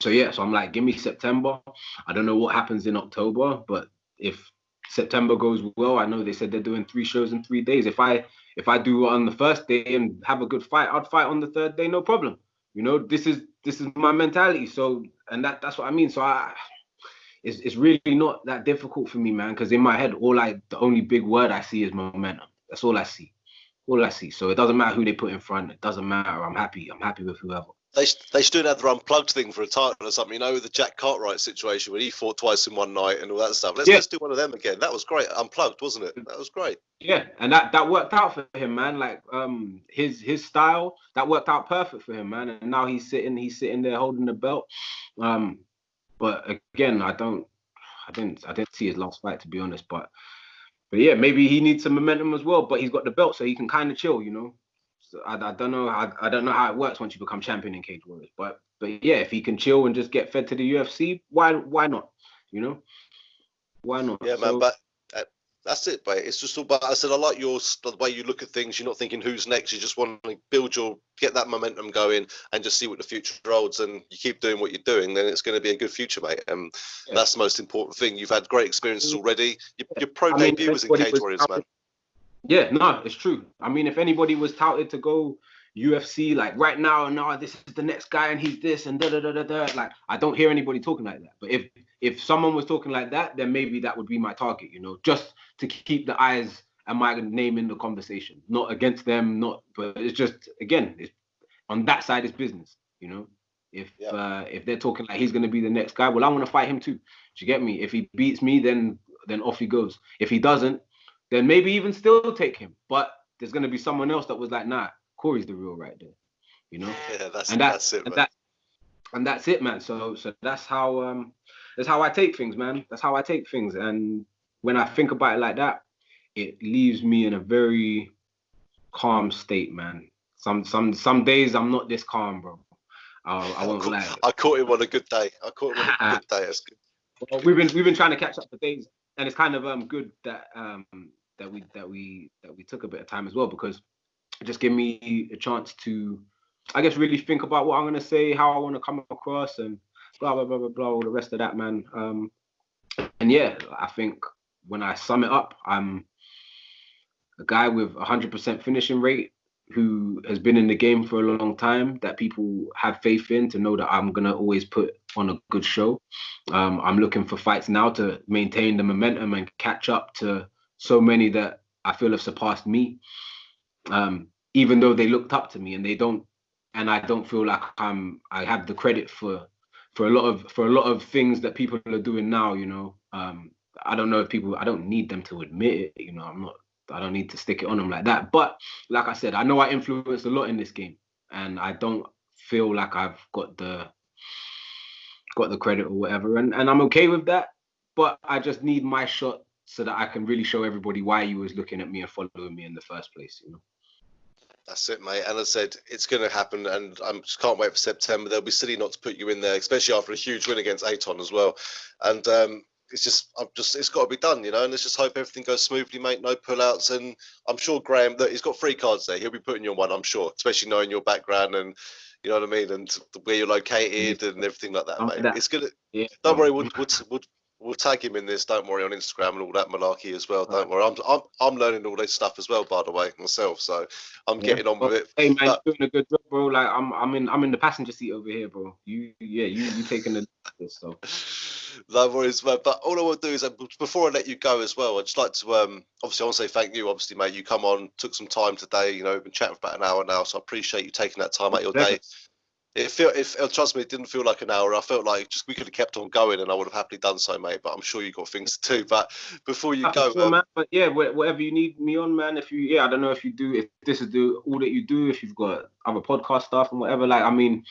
yeah, so I'm like, give me September. I don't know what happens in October, but if September goes well, I know they said they're doing 3 shows in 3 days. If I do on the first day and have a good fight, I'd fight on the third day, no problem. You know, this is my mentality. So, and that's what I mean. So it's really not that difficult for me, man, because in my head, the only big word I see is momentum. That's all I see. All I see. So it doesn't matter who they put in front. It doesn't matter. I'm happy with whoever. They should do another unplugged thing for a title or something, with the Jack Cartwright situation when he fought twice in one night and all that stuff. Let's do one of them again. That was great. Unplugged, wasn't it? That was great. Yeah, and that worked out for him, man. Like his style, that worked out perfect for him, man. And now he's sitting there holding the belt. But again, I didn't see his last fight, to be honest. But yeah, maybe he needs some momentum as well. But he's got the belt, so he can kind of chill, you know. So I don't know how it works once you become champion in Cage Warriors. But yeah, if he can chill and just get fed to the UFC, why not? You know, why not? Yeah, man. But that's it, mate. It's just all about. I said I like the way you look at things. You're not thinking who's next. You just want to get that momentum going and just see what the future holds. And you keep doing what you're doing, then it's going to be a good future, mate. And that's the most important thing. You've had great experiences already. Your pro debut was in Cage Warriors, man. Yeah, no, it's true. I mean, if anybody was touted to go UFC, like right now, no, this is the next guy and he's this and da da da da da. Like, I don't hear anybody talking like that. But if someone was talking like that, then maybe that would be my target, you know, just to keep the eyes and my name in the conversation. Not against them, but it's just, again, it's, on that side, it's business, you know. If they're talking like he's gonna be the next guy, well, I want to fight him too. Do you get me? If he beats me, then off he goes. If he doesn't, then maybe even still take him. But there's going to be someone else that was like, nah, Cory's the real right there, you know? Yeah, that's it, man. And that's it, man. So that's how I take things, man. That's how I take things. And when I think about it like that, it leaves me in a very calm state, man. Some days I'm not this calm, bro. I won't lie. I caught him on a good day. That's good. Well, we've been trying to catch up for days, and it's kind of good that we took a bit of time as well, because it just gave me a chance to, I guess, really think about what I'm gonna say, how I want to come across, and blah blah blah blah blah, all the rest of that, man. And yeah, I think when I sum it up, I'm a guy with 100% finishing rate who has been in the game for a long time, that people have faith in, to know that I'm going to always put on a good show. I'm looking for fights now to maintain the momentum and catch up to so many that I feel have surpassed me, even though they looked up to me, and they don't, and I don't feel like I have the credit for a lot of things that people are doing now, you know. I don't know if people, I don't need them to admit it, you know. I don't need to stick it on them like that. But like I said, I know I influenced a lot in this game, and I don't feel like I've got the credit or whatever. And I'm okay with that. But I just need my shot so that I can really show everybody why you was looking at me and following me in the first place, you know. That's it, mate. And I said, it's going to happen, and I just can't wait for September. They'll be silly not to put you in there, especially after a huge win against Tait as well. And it's got to be done, you know, and let's just hope everything goes smoothly, mate. No pullouts. And I'm sure Graham, that he's got 3 cards there. He'll be putting you on one, I'm sure, especially knowing your background and, you know what I mean, and where you're located and everything like that, mate. It's gonna. Yeah. Don't worry, we'll tag him in this. Don't worry, on Instagram and all that malarkey as well. Don't worry. I'm learning all this stuff as well, by the way, myself. So I'm getting on with it. Hey, man, you're doing a good job, bro. Like I'm in the passenger seat over here, bro. You taking the this. So no worries, man. But all I want to do is, before I let you go as well, I'd just like to, obviously, I want to say thank you. Obviously, mate, you come on, took some time today. You know, we've been chatting for about an hour now, so I appreciate you taking that time out of your day. Trust me, it didn't feel like an hour. I felt like just we could have kept on going, and I would have happily done so, mate. But I'm sure you got things to do. But before you go, sure, man. But yeah, whatever you need me on, man. I don't know if you do, if this is all that you do, if you've got other podcast stuff and whatever. Like, I mean,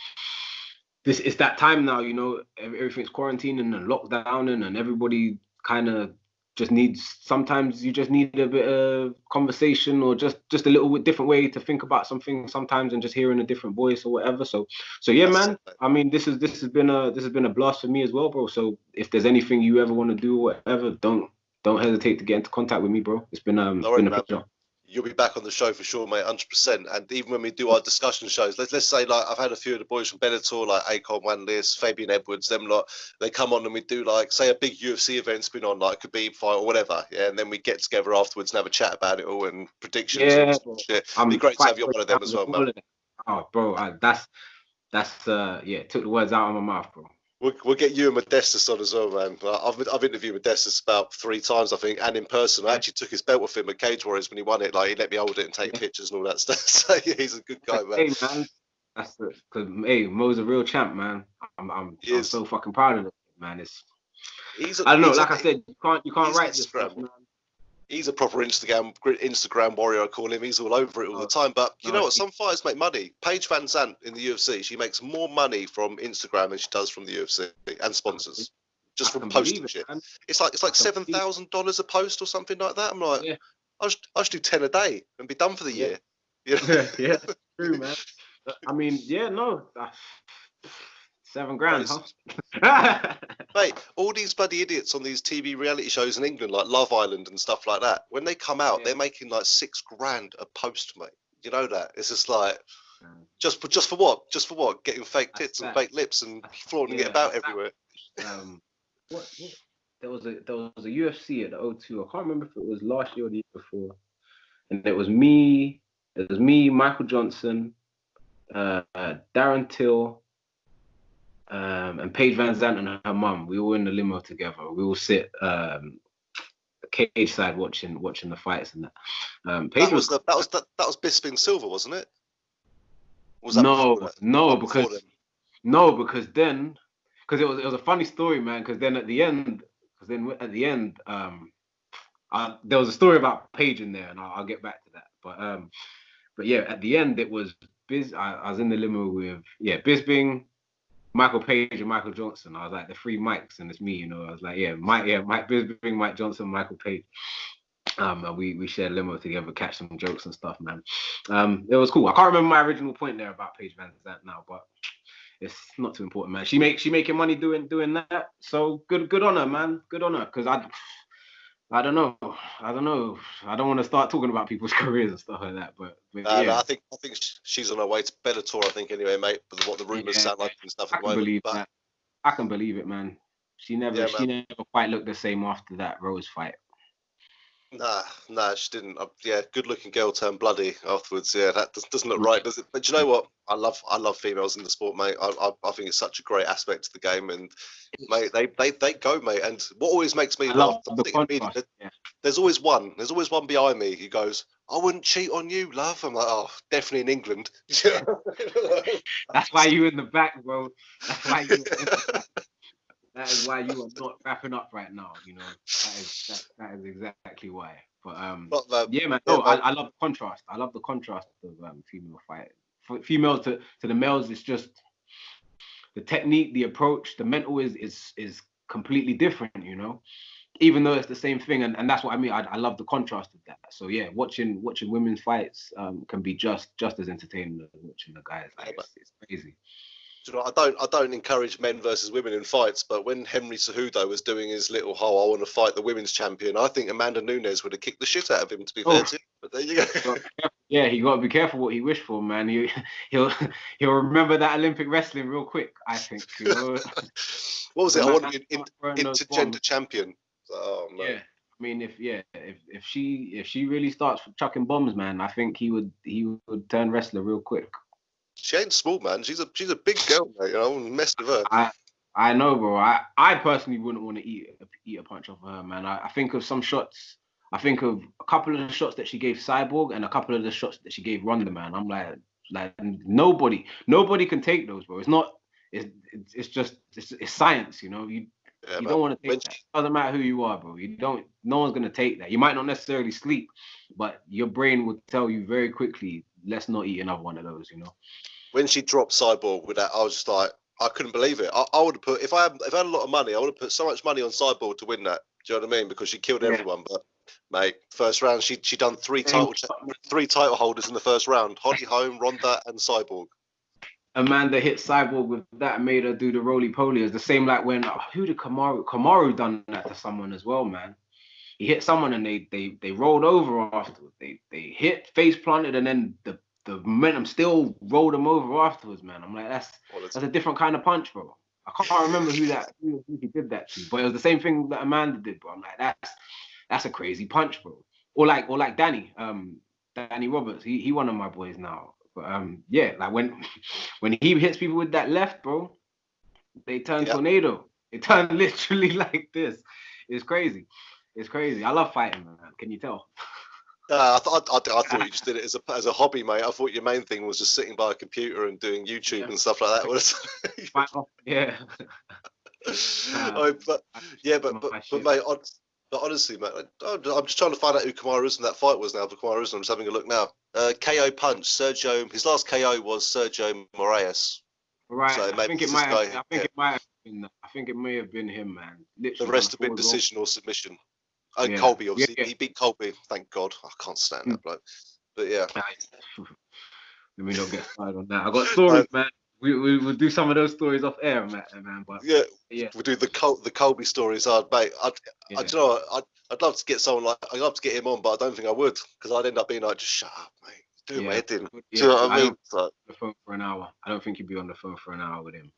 this it's that time now. You know, everything's quarantining and lockdown, and everybody kind of just needs. Sometimes you just need a bit of conversation, or just a little bit different way to think about something. Sometimes, and just hearing a different voice or whatever. So yeah, man. I mean, this has been a blast for me as well, bro. So if there's anything you ever want to do, whatever, don't hesitate to get into contact with me, bro. It's been a pleasure. You'll be back on the show for sure, mate, 100%. And even when we do our discussion shows, let's say, like, I've had a few of the boys from Bellator, like Akon, Wanlis, Fabian Edwards, them lot, they come on and we do, like, say a big UFC event's been on, like a Khabib fight or whatever, yeah, and then we get together afterwards and have a chat about it all and predictions and shit. It'd be great to have you on one of them as well, man. Oh, bro, that's took the words out of my mouth, bro. We'll get you and Modestus on as well, man. I've interviewed Modestus about 3 times, I think, and in person. I actually took his belt with him at Cage Warriors when he won it. Like, he let me hold it and take pictures and all that stuff. So yeah, he's a good guy, man. Hey, man, that's because Mo's a real champ, man. I'm so fucking proud of him, man. I don't know, like I said, you can't write this stuff, man. He's a proper Instagram warrior, I call him. He's all over it all the time. But you know what? Some fighters make money. Paige Van Zandt in the UFC, she makes more money from Instagram than she does from the UFC and sponsors. Just from posting shit. Man. It's like $7,000 a post or something like that. I'm like, I should do 10 a day and be done for the year. Yeah, true, man. I mean, $7,000, huh? Mate, all these bloody idiots on these TV reality shows in England, like Love Island and stuff like that, when they come out, they're making like $6,000 a post, mate. You know that? It's just like, just for what? Just for what? Getting fake tits and fake lips and flaunting it about everywhere. What? There was a UFC at the O2. I can't remember if it was last year or the year before, and it was me, Michael Johnson, Darren Till. And Paige Van Zandt and her mum, we were in the limo together. We all sit cage side watching the fights and that. Paige that was Bisping Silver, wasn't it? Was that because it was a funny story, man. Because then at the end, there was a story about Paige in there, and I'll get back to that. But yeah, at the end it was I was in the limo with Bisping, Michael Page and Michael Johnson. I was like the 3 mics, and it's me, you know. I was like, Mike Bisping, Mike Johnson, Michael Page. And we shared limo together, catch some jokes and stuff, man. It was cool. I can't remember my original point there about Paige Van Zandt now, but it's not too important, man. She making money doing that. So good on her, man. Good on her. Because I don't know. I don't want to start talking about people's careers and stuff like that. But no, I think she's on her way to Bellator, I think, anyway, mate. With what the rumors sound like and stuff at the moment. I can believe it, man. She never quite looked the same after that Rose fight. Nah, she didn't. Good-looking girl turned bloody afterwards. Yeah, that doesn't look right, does it? But you know what? I love females in the sport, mate. I think it's such a great aspect to the game, and mate, they go, mate. And what always makes me laugh, there's always one behind me who goes, "I wouldn't cheat on you, love." I'm like, oh, definitely in England. That's why you in the back, bro. That's why you. That is why you are not wrapping up right now. You know, that is exactly why. But yeah, man. No, I love the contrast. I love the contrast of female fight. For females to the males, it's just the technique, the approach, the mental is completely different. You know, even though it's the same thing, and that's what I mean. I love the contrast of that. So yeah, watching women's fights can be just as entertaining as watching the guys. Like, it's crazy. You know, I don't encourage men versus women in fights, but when Henry Cejudo was doing his little I want to fight the women's champion, I think Amanda Nunes would have kicked the shit out of him, to be fair to him. But there you go. Yeah, he got to be careful what he wished for, man. He'll remember that Olympic wrestling real quick, I think. You know? What was it? I want to be intergender champion. Oh man. Yeah. I mean, if she really starts chucking bombs, man, I think he would turn wrestler real quick. She ain't small, man. She's a big girl, mate. I wouldn't mess with her. I know, bro. I personally wouldn't want to eat a punch off of her, man. I think of some shots. I think of a couple of the shots that she gave Cyborg and a couple of the shots that she gave Ronda, man. I'm like nobody can take those, bro. It's not. It's just it's science, you know. Yeah, You man. don't want to take that. It doesn't matter who you are, bro. You don't. No one's gonna take that. You might not necessarily sleep, but your brain will tell you very quickly, let's not eat another one of those, you know. When she dropped Cyborg with that, I was just like, I couldn't believe it. I would have put if I had a lot of money, I would have put so much money on Cyborg to win that. Do you know what I mean? Because she killed everyone. But mate, first round she done three title holders in the first round: Holly Holm, Ronda, and Cyborg. Amanda hit Cyborg with that and made her do the roly poly. It's the same like when who did Kamaru done that to someone as well, man. He hit someone and they rolled over afterwards. They hit, face planted, and then the momentum still rolled them over afterwards, man. I'm like, that's a different kind of punch, bro. I can't remember who he did that to, but it was the same thing that Amanda did, bro. I'm like, that's a crazy punch, bro. Or like Danny Roberts. He one of my boys now. But yeah, like when he hits people with that left, bro, they turn tornado. It turned literally like this. It's crazy. It's crazy. I love fighting, man. Can you tell? I thought you just did it as a hobby, mate. I thought your main thing was just sitting by a computer and doing YouTube and stuff like that. Yeah. But mate, honestly, mate, I'm just trying to find out who Kamaru is and that fight was now for Kamaru. I'm just having a look now. KO punch. Sergio. His last KO was Sergio Moraes. Right. So I think it might have been him, man. Literally, the rest have been decision or submission. Colby, obviously, he beat Colby. Thank God. I can't stand that bloke. But yeah. Let me not get started on that. I got stories, man. We'll do some of those stories off air, man. But yeah, we'll do the Colby stories. Mate, I'd love to get someone like I'd love to get him on, but I don't think I would because I'd end up being like, just shut up, mate. Do my head in. Do you know what I mean? On the phone for an hour. I don't think you'd be on the phone for an hour with him.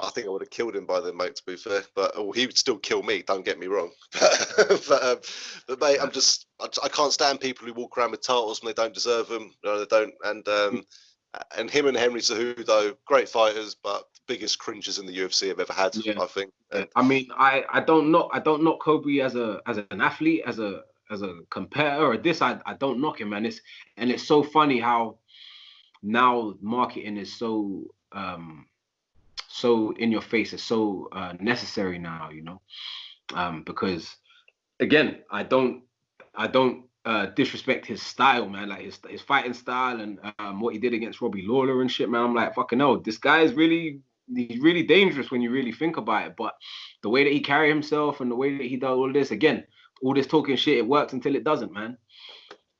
I think I would have killed him by then, mate, to be fair. But he would still kill me, don't get me wrong. but mate, I can't stand people who walk around with titles when they don't deserve them. No, they don't. And him and Henry Cejudo, great fighters, but the biggest cringers in the UFC have ever had, I think. I mean, I don't knock Kobe as an athlete, as a competitor or this. I don't knock him, man. It's so funny how now marketing is so in your face, is so necessary now, you know, because again, I don't disrespect his style, man, like his fighting style and what he did against Robbie Lawler and shit, man. I'm like, fucking hell, this guy is he's really dangerous when you really think about it. But the way that he carried himself and the way that he does all this, again, all this talking shit, it works until it doesn't, man.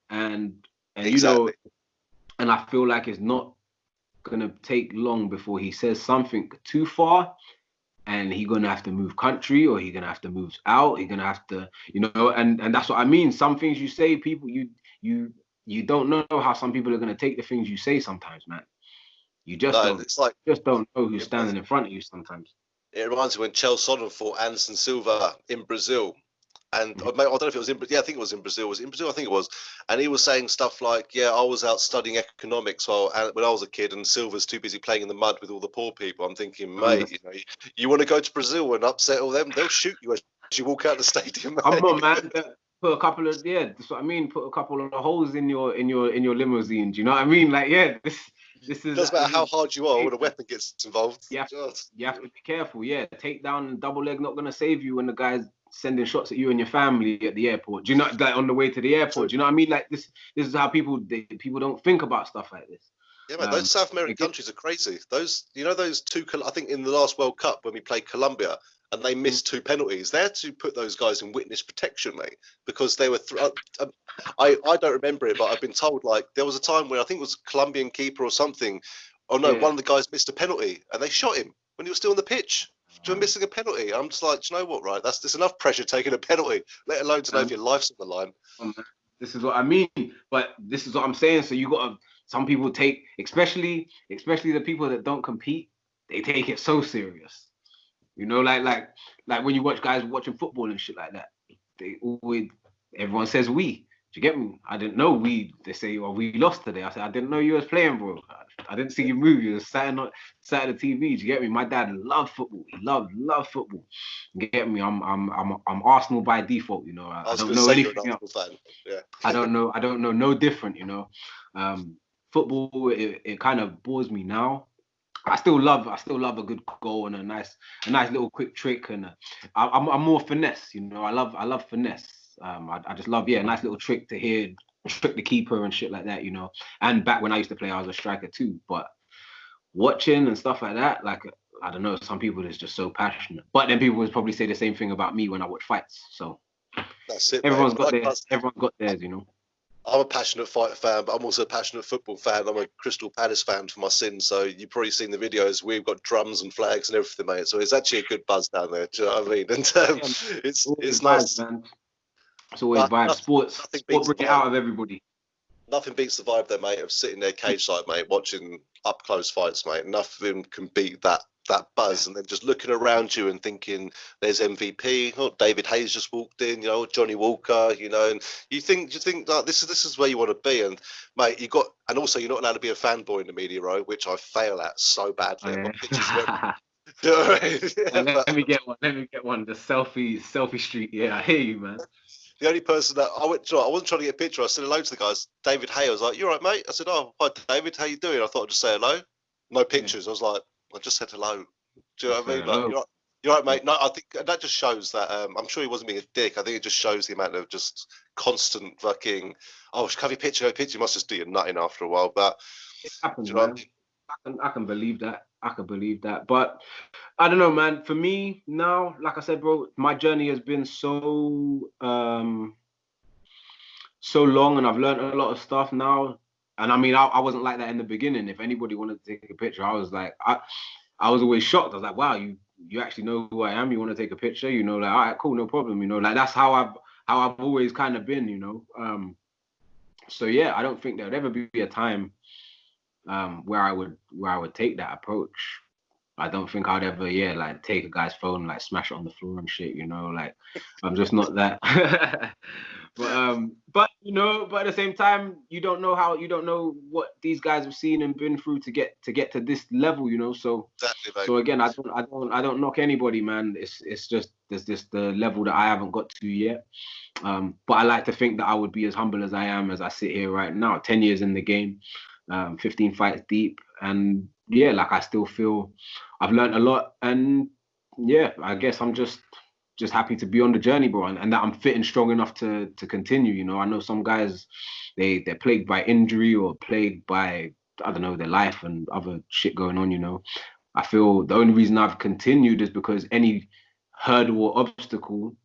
And exactly. You know, and I feel like it's not gonna take long before he says something too far and he's gonna have to move country or he's gonna have to move out. He's gonna have to, you know, and that's what I mean. Some things you say, people, you don't know how some people are gonna take the things you say sometimes, man. You just don't know who's standing in front of you sometimes. It reminds me when Chael Sonnen fought Anderson Silva in Brazil. And I don't know if it was I think it was in Brazil. Was it in Brazil? I think it was. And he was saying stuff like, I was out studying economics when I was a kid and Silva's too busy playing in the mud with all the poor people. I'm thinking, mate, you know, you want to go to Brazil and upset all them, they'll shoot you as you walk out the stadium. Come on, man. Put a couple of, that's what I mean. Put a couple of holes in your limousine. Do you know what I mean? Like, this is. It doesn't matter how hard you are when a weapon gets involved. You have to be careful. Yeah, takedown and double leg not gonna save you when the guy's sending shots at you and your family at the airport. Do you know, like on the way to the airport? Do you know what I mean? Like this is how people don't think about stuff like this. Yeah, man, those South American countries are crazy. Those two, I think in the last World Cup when we played Colombia and they missed 2 penalties, they had to put those guys in witness protection, mate, because they were. I don't remember it, but I've been told like there was a time where I think it was a Colombian keeper or something. Oh no, one of the guys missed a penalty and they shot him when he was still on the pitch. For missing a penalty. I'm just like, do you know what, right? There's enough pressure taking a penalty, let alone to know if your life's on the line. This is what I mean, but this is what I'm saying. So you got some people take, especially the people that don't compete, they take it so serious. You know, like when you watch guys watching football and shit like that, everyone says we. you get me? I didn't know they say, well, we lost today. I said, I didn't know you was playing, bro. I didn't see you move. You was sat at the TV. Do you get me? My dad loved football. He loved football. You get me? I'm Arsenal by default, you know. I don't know anything else. Fan. Yeah. I don't know no different, you know. Football, it kind of bores me now. I still love a good goal and a nice little quick trick, and I'm more finesse, you know. I love finesse. I just love a nice little trick to trick the keeper and shit like that, you know. And back when I used to play, I was a striker too. But watching and stuff like that, like I don't know, some people is just so passionate. But then people would probably say the same thing about me when I watch fights. So that's it. Everyone's got theirs, you know. I'm a passionate fighter fan, but I'm also a passionate football fan. I'm a Crystal Palace fan for my sins, so you've probably seen the videos. We've got drums and flags and everything, mate. So it's actually a good buzz down there. Do you know what I mean? And it's nice. Man. It's always vibes. Sport bring it out of everybody. Nothing beats the vibe there, mate, of sitting there cage side, mate, watching up close fights, mate. Nothing can beat that buzz, and then just looking around you and thinking there's MVP, David Hayes just walked in, you know, Johnny Walker, you know, and you think like, this is where you want to be. And mate, and also you're not allowed to be a fanboy in the media row, which I fail at so badly. Let me get one. The selfie street. Yeah, I hear you, man. The only person that I wasn't trying to get a picture. I said hello to the guys. David Hay. I was like, "You all right, mate?" I said, "Oh, hi, David. How you doing?" I thought I'd just say hello. No pictures. I was like, I just said hello. Do you know what I mean? Like, you're right, mate. No, I think that just shows that. I'm sure he wasn't being a dick. I think it just shows the amount of just constant fucking. Oh, have your picture? You must just do your nutting after a while. But it happens, man. I can believe that. But I don't know, man. For me now, like I said, bro, my journey has been so long, and I've learned a lot of stuff now. And I mean, I wasn't like that in the beginning. If anybody wanted to take a picture, I was like, I was always shocked. I was like, wow, you actually know who I am. You want to take a picture? You know, like, all right, cool, no problem. You know, like that's how I've always kind of been. You know, so yeah, I don't think there would ever be a time where I would take that approach. I don't think I'd ever, like take a guy's phone, like smash it on the floor and shit, you know, like I'm just not that. but you know, but at the same time, you don't know what these guys have seen and been through to get to this level, you know. So, exactly, so again, I don't knock anybody, man. It's just there's just the level that I haven't got to yet. But I like to think that I would be as humble as I am as I sit here right now, 10 years in the game. 15 fights deep, and like I still feel I've learned a lot, and I guess I'm just happy to be on the journey, bro, and that I'm fit and strong enough to continue. You know, I know some guys they're plagued by injury or plagued by, I don't know, their life and other shit going on. You know, I feel the only reason I've continued is because any hurdle or obstacle,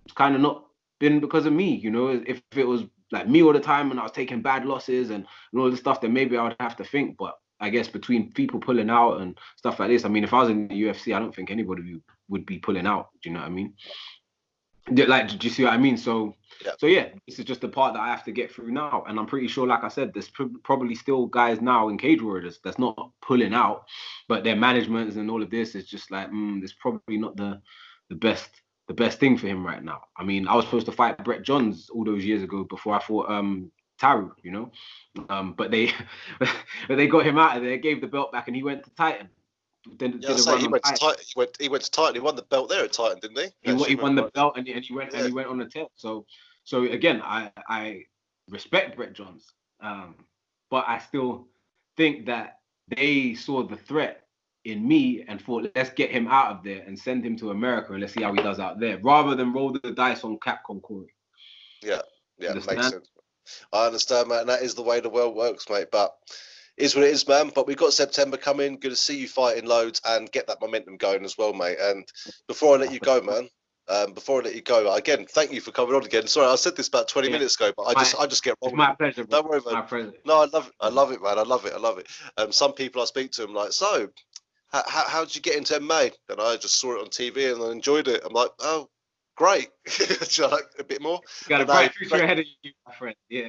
it's kind of not been because of me. You know, if it was like me all the time and I was taking bad losses and all this stuff, then maybe I would have to think. But I guess between people pulling out and stuff like this, I mean, if I was in the UFC, I don't think anybody would be pulling out. Do you know what I mean? Like, do you see what I mean? So this is just the part that I have to get through now. And I'm pretty sure, like I said, there's probably still guys now in Cage Warriors that's not pulling out, but their managements and all of this is just like, it's probably not the best thing for him right now. I mean, I was supposed to fight Brett Johns all those years ago before I fought Taru, you know, but they got him out of there, gave the belt back, and he went to Titan. He went to Titan. He won the belt there at Titan, didn't he? He won the belt, and he went on the tail. So again, I respect Brett Johns, but I still think that they saw the threat in me and thought, let's get him out of there and send him to America and let's see how he does out there, rather than roll the dice on Capcom Cory. Yeah, makes sense. I understand, man. That is the way the world works, mate. But it's what it is, man. But we've got September coming. Good to see you fighting loads and get that momentum going as well, mate. And before I let you go, man, again, thank you for coming on again. Sorry, I said this about 20 minutes ago, but I just get wrong. It's my pleasure. Don't worry, man. My pleasure. No, I love it, man. I love it. Some people I speak to them like, so how did you get into MMA? And I just saw it on TV and I enjoyed it. I'm like, oh, great. Should I like a bit more? You got a bright future ahead of you, my friend. Yeah.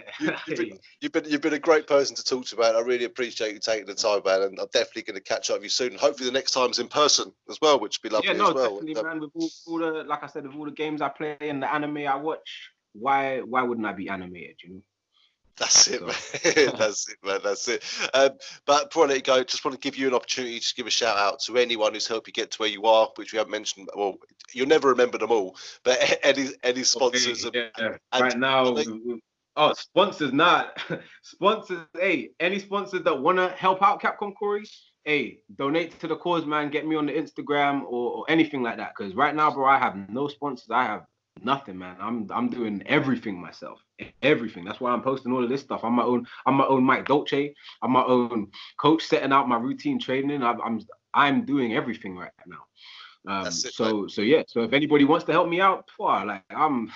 You've been a great person to talk to, man. I really appreciate you taking the time, man. And I'm definitely going to catch up with you soon. Hopefully the next time's in person as well, which would be lovely as well. Definitely, man. With all the, like I said, with all the games I play and the anime I watch, why wouldn't I be animated? That's it, So. man. That's it, man. That's it. But before I let you go, just want to give you an opportunity to give a shout out to anyone who's helped you get to where you are, which we haven't mentioned. Well, you'll never remember them all, but any sponsors. Okay, yeah. And Right now, sponsors not sponsors. Hey, any sponsors that wanna help out Capcom Cory, hey, donate to the cause, man. Get me on the Instagram or anything like that. Cause right now, bro, I have no sponsors. I have nothing, man. I'm doing everything myself. Everything. That's why I'm posting all of this stuff. I'm my own Mike Dolce. I'm my own coach, setting out my routine training. I'm doing everything right now. So yeah. So if anybody wants to help me out, like I'm,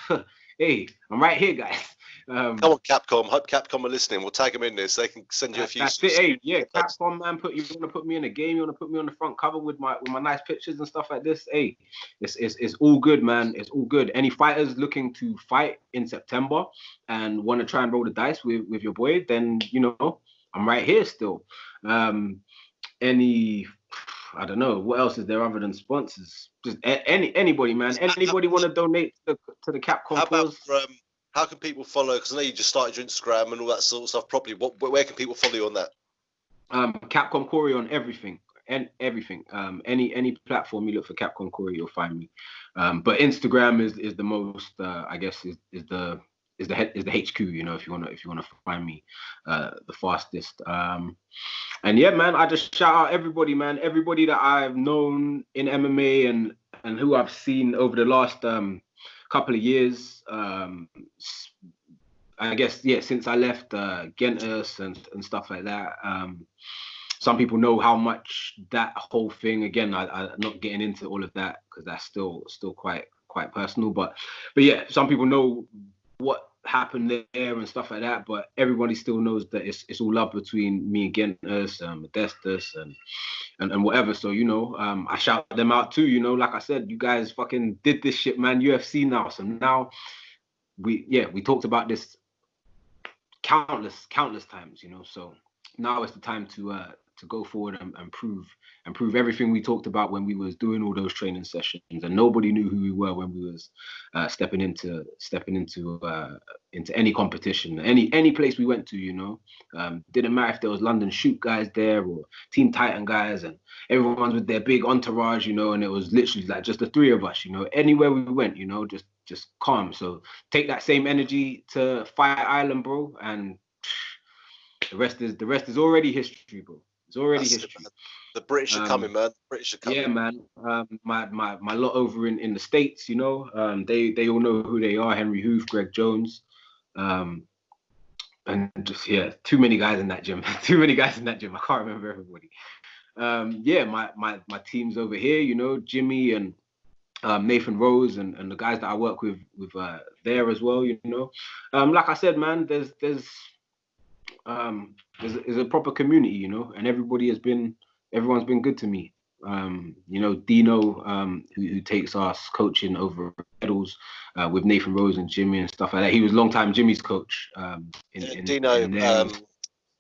hey, I'm right here, guys. Come on, Capcom. Hope Capcom are listening. We'll tag them in this. They can send you a few. That's it. Hey, yeah, Capcom, man. You want to put me in a game? You want to put me on the front cover with my nice pictures and stuff like this? Hey, it's all good, man. It's all good. Any fighters looking to fight in September and want to try and roll the dice with your boy, then I'm right here still. I don't know what else is there other than sponsors. Just anybody, man. Anybody want to donate to the Capcom cause? How can people follow? Because I know you just started your Instagram and all that sort of stuff properly. Where can people follow you on that? Capcom Cory on everything and everything. Any platform you look for Capcom Cory, you'll find me. But Instagram is the most. I guess is the HQ. If you wanna find me, the fastest. And yeah, man, I just shout out everybody, man. Everybody that I've known in MMA and who I've seen over the last couple of years. I guess, yeah, since I left Gentis and stuff like that. Some people know how much that whole thing, again, I'm not getting into all of that because that's still quite personal. But yeah, some people know what happened there and stuff like that, but everybody still knows that it's all love between me and Gentis, Modestus and whatever. So I shout them out too. Like I said, you guys fucking did this shit, man. UFC now, so now we talked about this countless times. So now it's the time to go forward and prove everything we talked about when we was doing all those training sessions, and nobody knew who we were when we was stepping into any competition, any place we went to. Didn't matter if there was London Shoot guys there or Team Titan guys, and everyone's with their big entourage, and it was literally like just the three of us. Anywhere we went, just calm. So take that same energy to Fight Island, bro, and the rest is already history, bro. It's already history. The British are coming, man. British are coming. Yeah, man. My lot over in the States, they all know who they are. Henry Hoof, Greg Jones, and just too many guys in that gym. Too many guys in that gym. I can't remember everybody. My team's over here. Jimmy and Nathan Rose and the guys that I work with there as well. Like I said, man, there's a proper community, and everyone's been good to me. Dino, who takes us coaching over medals with Nathan Rose and Jimmy and stuff like that. He was long time Jimmy's coach. Dino,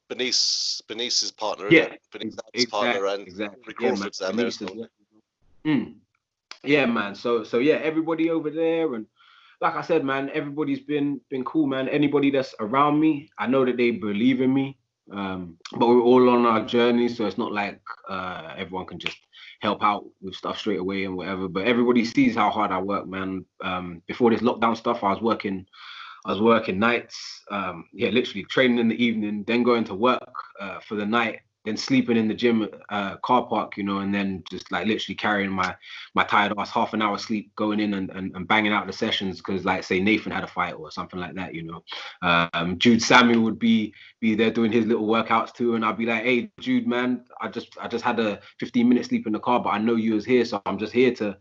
Benice's partner, yeah, Benice's partner, and exactly. Crawford's down there as well. Yeah, man. So yeah, everybody over there, and like I said, man, everybody's been cool, man. Anybody that's around me, I know that they believe in me. But we're all on our journey, so it's not like everyone can just help out with stuff straight away and whatever. But everybody sees how hard I work, man. Before this lockdown stuff, I was working nights. Literally training in the evening, then going to work for the night, then sleeping in the gym car park, and then just like literally carrying my tired ass half an hour sleep, going in and banging out the sessions because, like, say Nathan had a fight or something like that, Jude Samuel would be there doing his little workouts too, and I'd be like, hey Jude, man, I just had a 15-minute sleep in the car, but I know you was here, so I'm just here to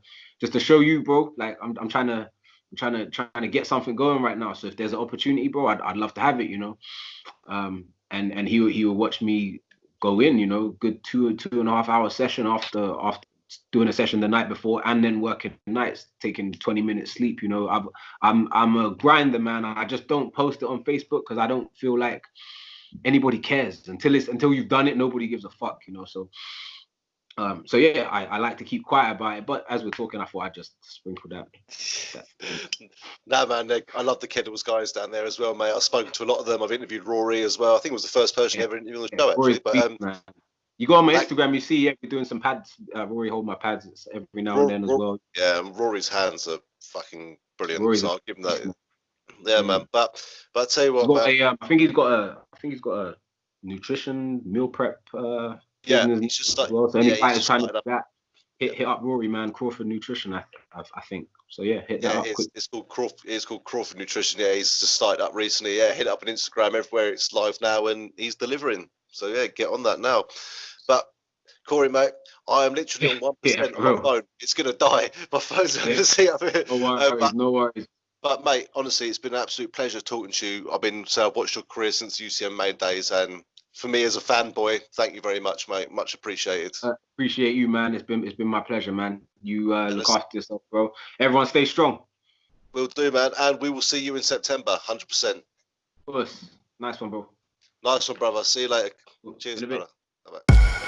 show you, bro. Like I'm trying to get something going right now. So if there's an opportunity, bro, I'd love to have it, and he will watch me go in, good 2.5 hour session after doing a session the night before and then working nights, taking 20 minutes sleep. I'm a grinder, man. I just don't post it on Facebook because I don't feel like anybody cares until you've done it. Nobody gives a fuck, So So yeah, I like to keep quiet about it, but as we're talking, I thought I'd just sprinkle that. No, man, I love the Kedals guys down there as well, mate. I've spoken to a lot of them. I've interviewed Rory as well. I think it was the first person ever interviewed on the show, actually. But man. You go on my Instagram, you see we're doing some pads. Rory hold my pads every now and then as well. Yeah, Rory's hands are fucking brilliant. Rory's so I'll give him that. Yeah, man. But I tell you what, man. I think he's got a nutrition meal prep business he's just as well. So any fighters trying to do that, hit up Rory, man. Crawford Nutrition, I think. So yeah, hit that up quick. It's called Crawford Nutrition. Yeah, he's just started up recently. Yeah, hit it up on Instagram everywhere. It's live now, and he's delivering. So yeah, get on that now. But Cory, mate, I am literally on 1% on my phone. It's gonna die. My phone's going to see up here. No worries. But mate, honestly, it's been an absolute pleasure talking to you. I've watched your career since UCMA days, and for me as a fanboy, thank you very much, mate. Much appreciated. Appreciate you, man. It's been my pleasure, man. You look after yourself, bro. Everyone stay strong. Will do, man. And we will see you in September, 100%. Of course. Nice one, bro. Nice one, brother. See you later. Cheers, brother. Bye-bye.